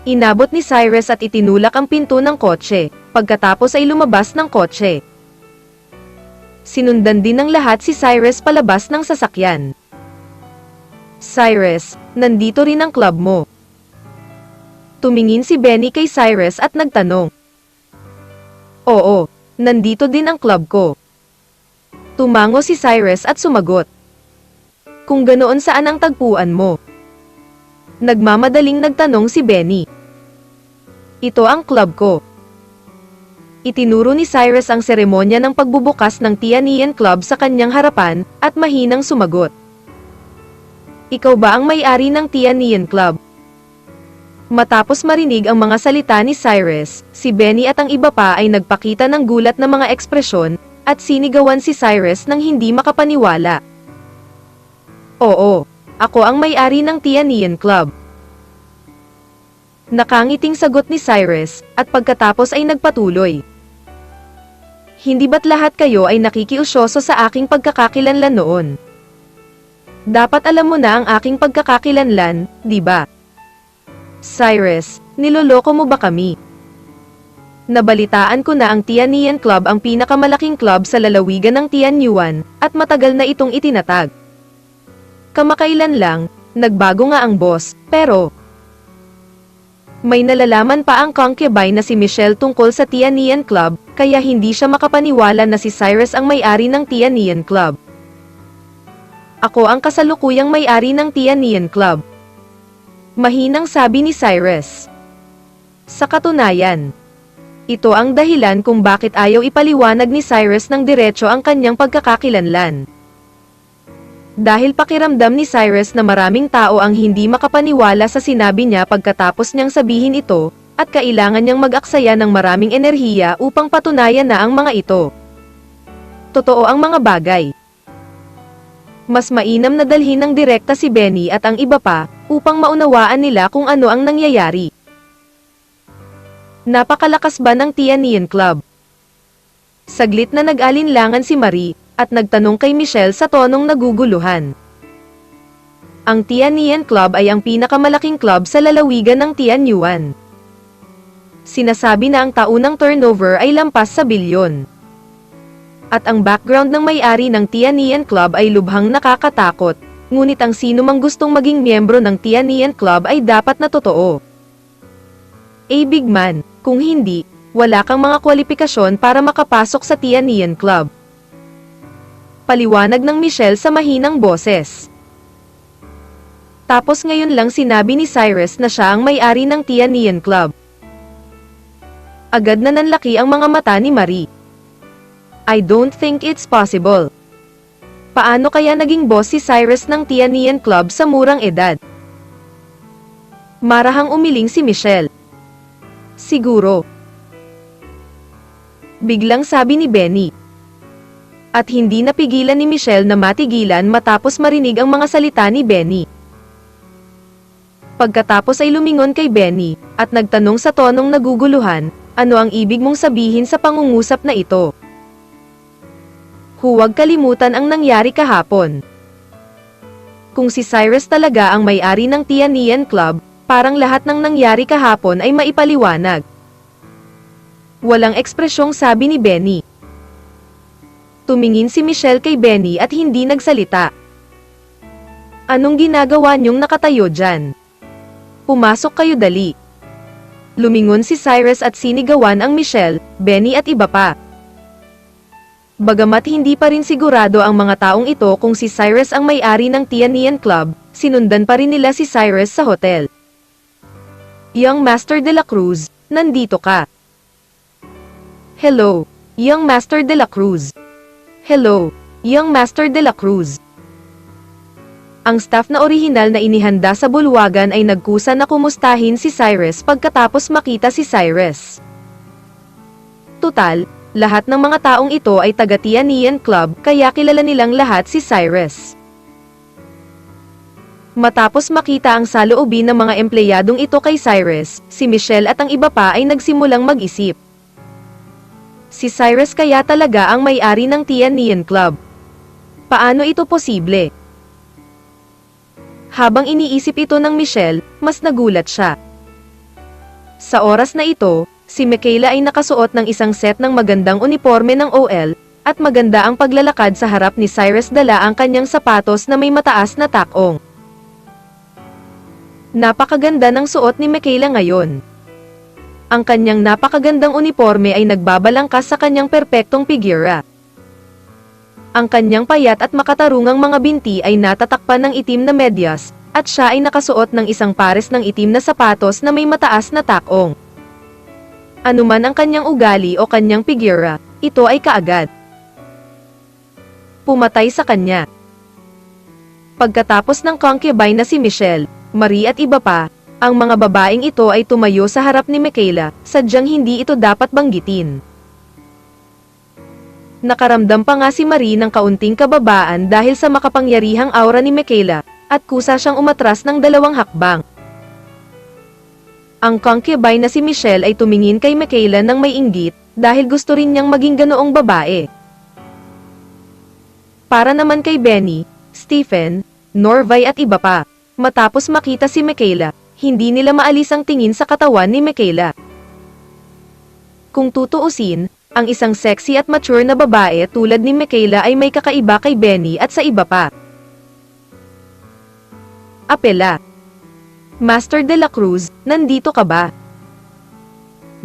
S1: Inabot ni Cyrus at itinulak ang pinto ng kotse, pagkatapos ay lumabas ng kotse. Sinundan din ng lahat si Cyrus palabas ng sasakyan. Cyrus, nandito rin ang club mo. Tumingin si Benny kay Cyrus at nagtanong. Oo, nandito din ang club ko. Tumango si Cyrus at sumagot. Kung ganoon saan ang tagpuan mo? Nagmamadaling nagtanong si Benny. Ito ang club ko. Itinuro ni Cyrus ang seremonya ng pagbubukas ng Tianian Club sa kanyang harapan, at mahinang sumagot. Ikaw ba ang may-ari ng Tianian Club? Matapos marinig ang mga salita ni Cyrus, si Benny at ang iba pa ay nagpakita ng gulat na mga ekspresyon, at sinigawan si Cyrus nang hindi makapaniwala. Oo, ako ang may-ari ng Tianian Club. Nakangiting sagot ni Cyrus, at pagkatapos ay nagpatuloy. Hindi ba't lahat kayo ay nakikiusyoso sa aking pagkakakilanlan noon? Dapat alam mo na ang aking pagkakakilanlan, di ba? Cyrus, niloloko mo ba kami? Nabalitaan ko na ang Tianyuan Club ang pinakamalaking club sa lalawigan ng Tianyuan, at matagal na itong itinatag. Kamakailan lang, nagbago nga ang boss, pero may nalalaman pa ang concubine na si Michelle tungkol sa Tianyuan Club, kaya hindi siya makapaniwala na si Cyrus ang may-ari ng Tianyuan Club. Ako ang kasalukuyang may-ari ng Tianyuan Club. Mahinang sabi ni Cyrus. Sa katunayan, ito ang dahilan kung bakit ayaw ipaliwanag ni Cyrus ng diretso ang kanyang pagkakakilanlan. Dahil pakiramdam ni Cyrus na maraming tao ang hindi makapaniwala sa sinabi niya pagkatapos niyang sabihin ito, at kailangan niyang mag-aksaya ng maraming enerhiya upang patunayan na ang mga ito. Totoo ang mga bagay. Mas mainam na dalhin ng direkta si Benny at ang iba pa, upang maunawaan nila kung ano ang nangyayari. Napakalakas ba ng Tianyuan Club? Saglit na nag-alinlangan si Marie, at nagtanong kay Michelle sa tonong naguguluhan. Ang Tianyuan Club ay ang pinakamalaking club sa lalawigan ng Tianyuan. Sinasabi na ang taunang turnover ay lampas sa bilyon. At ang background ng may-ari ng Tianyuan Club ay lubhang nakakatakot, ngunit ang sino mang gustong maging miyembro ng Tianyuan Club ay dapat na totoo. Big man, kung hindi, wala kang mga kwalifikasyon para makapasok sa Tianyuan Club. Paliwanag ng Michelle sa mahinang boses. Tapos ngayon lang sinabi ni Cyrus na siya ang may-ari ng Tianyuan Club. Agad na nanlaki ang mga mata ni Marie. I don't think it's possible. Paano kaya naging boss si Cyrus ng Tianyuan Club sa murang edad? Marahang umiling si Michelle. Siguro. Biglang sabi ni Benny. At hindi napigilan ni Michelle na matigilan matapos marinig ang mga salita ni Benny. Pagkatapos ay lumingon kay Benny, at nagtanong sa tonong naguguluhan, ano ang ibig mong sabihin sa pangungusap na ito? Huwag kalimutan ang nangyari kahapon. Kung si Cyrus talaga ang may-ari ng Tianyuan Club, parang lahat ng nangyari kahapon ay maipaliwanag. Walang ekspresyong sabi ni Benny. Tumingin si Michelle kay Benny at hindi nagsalita. Anong ginagawa niyong nakatayo dyan? Pumasok kayo dali. Lumingon si Cyrus at sinigawan ang Michelle, Benny at iba pa. Bagamat hindi pa rin sigurado ang mga taong ito kung si Cyrus ang may-ari ng Tianyuan Club, sinundan pa rin nila si Cyrus sa hotel. Young Master de la Cruz, nandito ka. Hello, Young Master de la Cruz. Hello, Young Master de la Cruz. Ang staff na orihinal na inihanda sa bulwagan ay nagkusa na kumustahin si Cyrus pagkatapos makita si Cyrus. Tutal, lahat ng mga taong ito ay taga Tianyuan Club kaya kilala nilang lahat si Cyrus. Matapos makita ang saloobin ng mga empleyadong ito kay Cyrus, si Michelle at ang iba pa ay nagsimulang mag-isip. Si Cyrus kaya talaga ang may-ari ng Tianyuan Club. Paano ito posible? Habang iniisip ito ng Michelle, mas nagulat siya. Sa oras na ito, si Michaela ay nakasuot ng isang set ng magandang uniforme ng OL, at maganda ang paglalakad sa harap ni Cyrus dala ang kanyang sapatos na may mataas na takong. Napakaganda ng suot ni Michaela ngayon. Ang kanyang napakagandang uniforme ay nagbabalangkas sa kanyang perpektong figura. Ang kanyang payat at makatarungang mga binti ay natatakpan ng itim na medyas, at siya ay nakasuot ng isang pares ng itim na sapatos na may mataas na takong. Anuman ang kanyang ugali o kanyang figura, ito ay kaagad pumatay sa kanya. Pagkatapos ng concubine na si Michelle, Marie at iba pa, ang mga babaeng ito ay tumayo sa harap ni Michaela, sadyang hindi ito dapat banggitin. Nakaramdam pa nga si Marie ng kaunting kababaan dahil sa makapangyarihang aura ni Michaela, at kusa siyang umatras ng 2 hakbang. Ang concubine na si Michelle ay tumingin kay Michaela ng may inggit, dahil gusto rin niyang maging ganoong babae. Para naman kay Benny, Stephen, Norvay at iba pa, matapos makita si Michaela, hindi nila maalis ang tingin sa katawan ni Michaela. Kung tutuusin, ang isang sexy at mature na babae tulad ni Michaela ay may kakaiba kay Benny at sa iba pa. Apela. Master de la Cruz, nandito ka ba?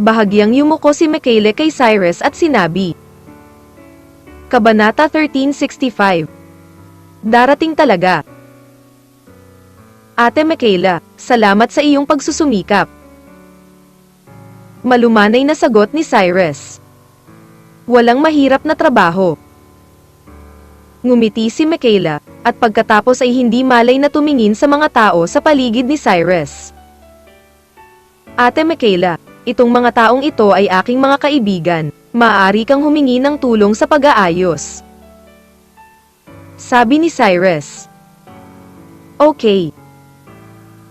S1: Bahagyang yumuko si Michaela kay Cyrus at sinabi. Kabanata 1365. Darating talaga. Ate Michaela, salamat sa iyong pagsusumikap. Malumanay na sagot ni Cyrus. Walang mahirap na trabaho. Ngumiti si Michaela, at pagkatapos ay hindi malay na tumingin sa mga tao sa paligid ni Cyrus. Ate Michaela, itong mga taong ito ay aking mga kaibigan, maaari kang humingi ng tulong sa pag-aayos. Sabi ni Cyrus. Okay.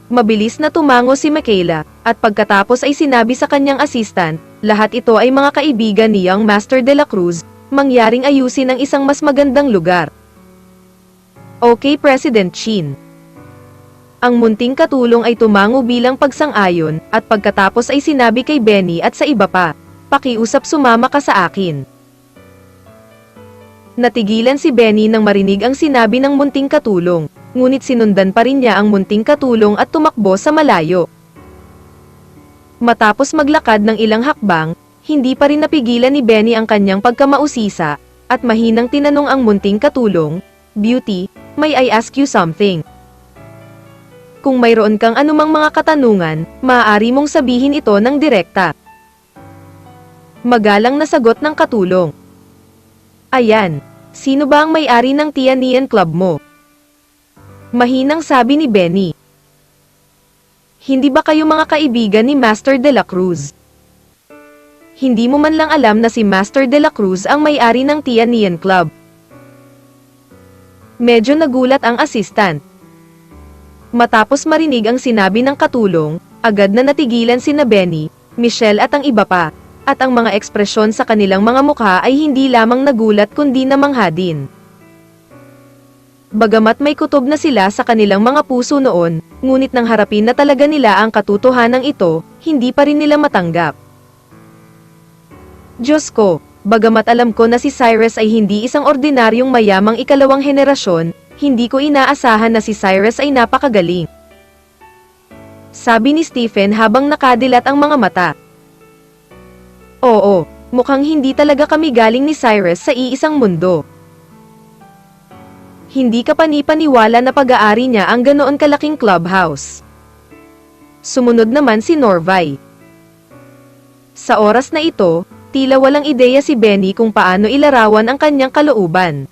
S1: Mabilis na tumango si Michaela, at pagkatapos ay sinabi sa kanyang assistant, lahat ito ay mga kaibigan ni Young Master de la Cruz, mangyaring ayusin ang isang mas magandang lugar. Okay, President Shin. Ang munting katulong ay tumango bilang pagsang-ayon, at pagkatapos ay sinabi kay Benny at sa iba pa, pakiusap sumama ka sa akin. Natigilan si Benny nang marinig ang sinabi ng munting katulong, ngunit sinundan pa rin niya ang munting katulong at tumakbo sa malayo. Matapos maglakad ng ilang hakbang, hindi pa rin napigilan ni Benny ang kanyang pagkamausisa, at mahinang tinanong ang munting katulong, Beauty, may I ask you something? Kung mayroon kang anumang mga katanungan, maaari mong sabihin ito ng direkta. Magalang na sagot ng katulong. Ayan, sino ba ang may-ari ng Tianian Club mo? Mahinang sabi ni Benny. Hindi ba kayo mga kaibigan ni Master de la Cruz? Hindi mo man lang alam na si Master de la Cruz ang may-ari ng Tianian Club. Medyo nagulat ang assistant. Matapos marinig ang sinabi ng katulong, agad na natigilan sina Benny, Michelle at ang iba pa, at ang mga ekspresyon sa kanilang mga mukha ay hindi lamang nagulat kundi namangha din. Bagamat may kutob na sila sa kanilang mga puso noon, ngunit nang harapin na talaga nila ang katotohanan ito, hindi pa rin nila matanggap. Diyos ko, bagamat alam ko na si Cyrus ay hindi isang ordinaryong mayamang ikalawang henerasyon, hindi ko inaasahan na si Cyrus ay napakagaling. Sabi ni Stephen habang nakadilat ang mga mata. Oo, mukhang hindi talaga kami galing ni Cyrus sa iisang mundo. Hindi ka panipaniwala na pag-aari niya ang ganoon kalaking clubhouse. Sumunod naman si Norvay. Sa oras na ito, tila walang ideya si Benny kung paano ilarawan ang kanyang kalooban.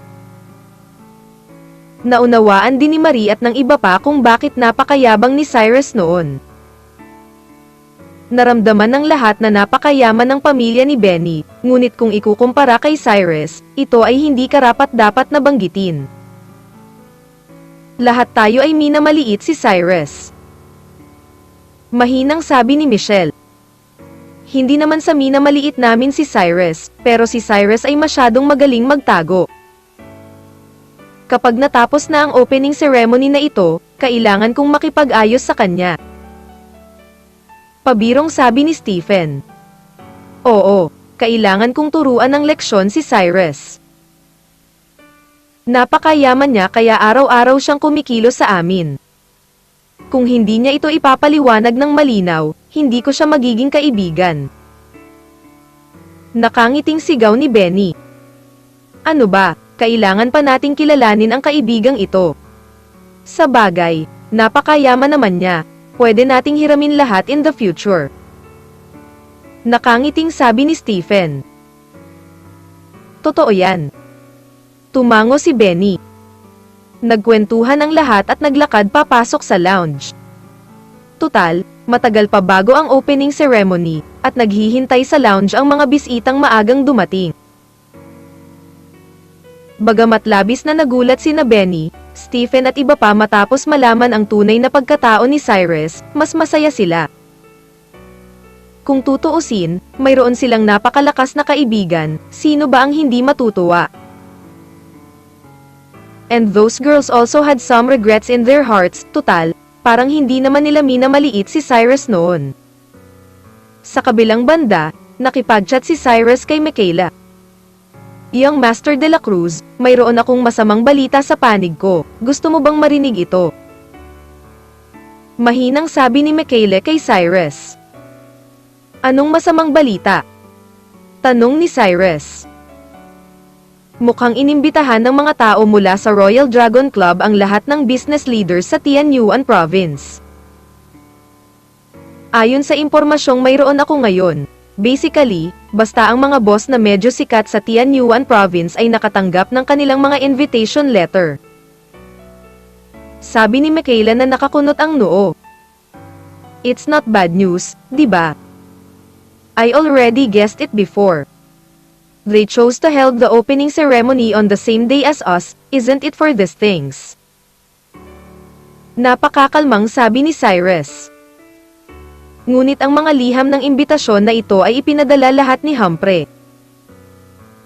S1: Naunawaan din ni Marie at ng iba pa kung bakit napakayabang ni Cyrus noon. Naramdaman ng lahat na napakayaman ng pamilya ni Benny, ngunit kung ikukumpara kay Cyrus, ito ay hindi karapat-dapat na banggitin. Lahat tayo ay minamaliit si Cyrus. Mahinang sabi ni Michelle. Hindi naman sa minamaliit namin si Cyrus, pero si Cyrus ay masyadong magaling magtago. Kapag natapos na ang opening ceremony na ito, kailangan kong makipag-ayos sa kanya. Pabirong sabi ni Stephen. Oo, kailangan kong turuan ng leksyon si Cyrus. Napakayaman niya kaya araw-araw siyang kumikilos sa amin. Kung hindi niya ito ipapaliwanag ng malinaw, hindi ko siya magiging kaibigan. Nakangiting sigaw ni Benny. Ano ba, kailangan pa nating kilalanin ang kaibigang ito. Sa bagay, napakayaman naman niya, pwede nating hiramin lahat in the future. Nakangiting sabi ni Stephen. Totoo yan. Tumango si Benny. Nagkwentuhan ang lahat at naglakad papasok sa lounge. Tutal, matagal pa bago ang opening ceremony, at naghihintay sa lounge ang mga bisitang maagang dumating. Bagamat labis na nagulat sina Benny, Stephen at iba pa matapos malaman ang tunay na pagkatao ni Cyrus, mas masaya sila. Kung tutuusin, mayroon silang napakalakas na kaibigan, sino ba ang hindi matutuwa? And those girls also had some regrets in their hearts, tutal, parang hindi naman nila minamaliit si Cyrus noon. Sa kabilang banda, Nakipag-chat si Cyrus kay Michaela. Young Master de la Cruz, mayroon akong masamang balita sa panig ko. Gusto mo bang marinig ito? Mahinang sabi ni Michaela kay Cyrus. Anong masamang balita? Tanong ni Cyrus. Mukhang inimbitahan ng mga tao mula sa Royal Dragon Club ang lahat ng business leaders sa Tianyuan Province. Ayon sa impormasyong mayroon ako ngayon, basically, basta ang mga boss na medyo sikat sa Tianyuan Province ay nakatanggap ng kanilang mga invitation letter. Sabi ni Michaela na nakakunot ang noo. It's not bad news, di ba? I already guessed it before. They chose to hold the opening ceremony on the same day as us, isn't it for these things? Napakakalmang sabi ni Cyrus. Ngunit ang mga liham ng imbitasyon na ito ay ipinadala lahat ni Humphrey.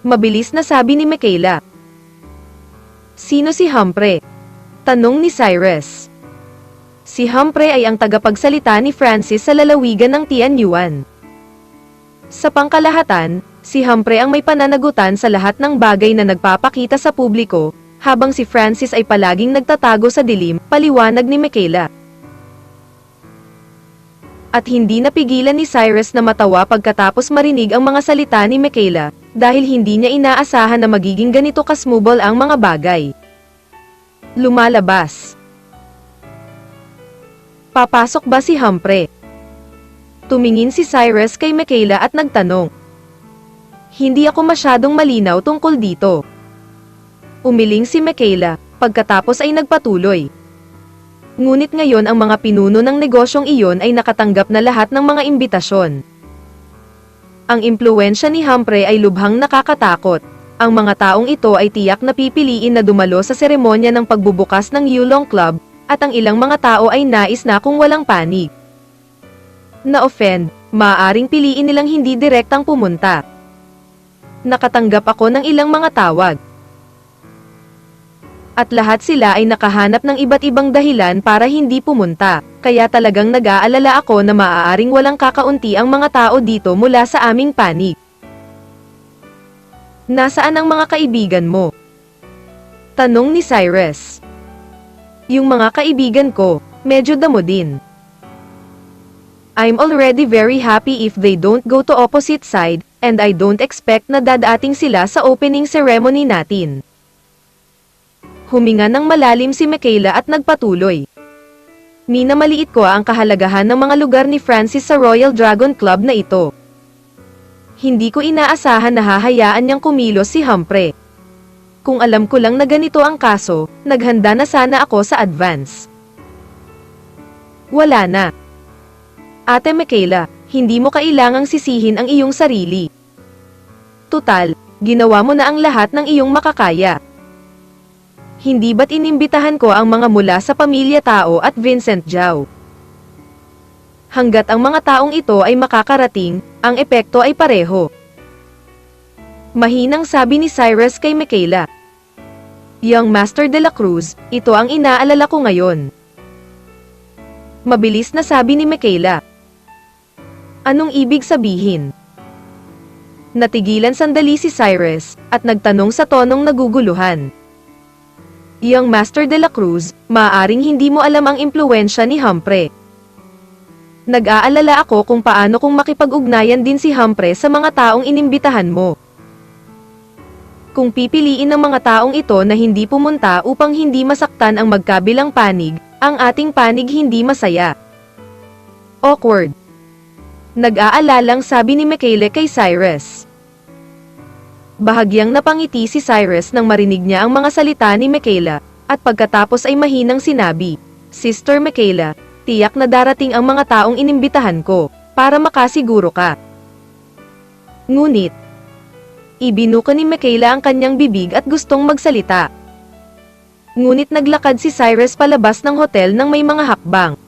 S1: Mabilis na sabi ni Michaela. Sino si Humphrey? Tanong ni Cyrus. Si Humphrey ay ang tagapagsalita ni Francis sa lalawigan ng Tianyuan. Sa pangkalahatan, si Humphrey ang may pananagutan sa lahat ng bagay na nagpapakita sa publiko, habang si Francis ay palaging nagtatago sa dilim, paliwanag ni Michaela. At hindi napigilan ni Cyrus na matawa pagkatapos marinig ang mga salita ni Michaela, dahil hindi niya inaasahan na magiging ganito kasmubol ang mga bagay. Lumalabas. Papasok ba si Humphrey? Tumingin si Cyrus kay Michaela at nagtanong. Hindi ako masyadong malinaw tungkol dito. Umiling si Michaela, pagkatapos ay nagpatuloy. Ngunit ngayon ang mga pinuno ng negosyong iyon ay nakatanggap na lahat ng mga imbitasyon. Ang impluwensya ni Humphrey ay lubhang nakakatakot. Ang mga taong ito ay tiyak na pipiliin na dumalo sa seremonya ng pagbubukas ng Yulong Club, at ang ilang mga tao ay nais na kung walang panig. Na-offend, maaaring piliin nilang hindi direktang pumunta. Nakatanggap ako ng ilang mga tawag. At lahat sila ay nakahanap ng iba't ibang dahilan para hindi pumunta, kaya talagang nag-aalala ako na maaaring walang kakaunti ang mga tao dito mula sa aming panig. Nasaan ang mga kaibigan mo? Tanong ni Cyrus. Yung mga kaibigan ko, medyo damo din. I'm already very happy if they don't go to opposite side, and I don't expect na dadating sila sa opening ceremony natin. Huminga ng malalim si Michaela at nagpatuloy. Minamaliit ko ang kahalagahan ng mga lugar ni Francis sa Royal Dragon Club na ito. Hindi ko inaasahan na hahayaan niyang kumilos si Humphrey. Kung alam ko lang na ganito ang kaso, naghanda na sana ako sa advance. Wala na. Ate Michaela, hindi mo kailangang sisihin ang iyong sarili. Tutal, ginawa mo na ang lahat ng iyong makakaya. Hindi ba't inimbitahan ko ang mga mula sa pamilya tao at Vincent Zhao? Hanggat ang mga taong ito ay makakarating, ang epekto ay pareho. Mahinang sabi ni Cyrus kay Michaela. Young Master de la Cruz, ito ang inaalala ko ngayon. Mabilis na sabi ni Michaela. Anong ibig sabihin? Natigilan sandali si Cyrus, at nagtanong sa tonong naguguluhan. Young Master de la Cruz, maaaring hindi mo alam ang impluwensya ni Humphrey. Nag-aalala ako kung paano kung makipag-ugnayan din si Humphrey sa mga taong inimbitahan mo. Kung pipiliin ng mga taong ito na hindi pumunta upang hindi masaktan ang magkabilang panig, ang ating panig hindi masaya. Awkward. Nag-aalalang sabi ni Michaela kay Cyrus. Bahagyang napangiti si Cyrus nang marinig niya ang mga salita ni Michaela, at pagkatapos ay mahinang sinabi, Sister Michaela, tiyak na darating ang mga taong inimbitahan ko, para makasiguro ka. Ngunit, ibinuka ni Michaela ang kanyang bibig at gustong magsalita. Ngunit naglakad si Cyrus palabas ng hotel nang may mga hakbang.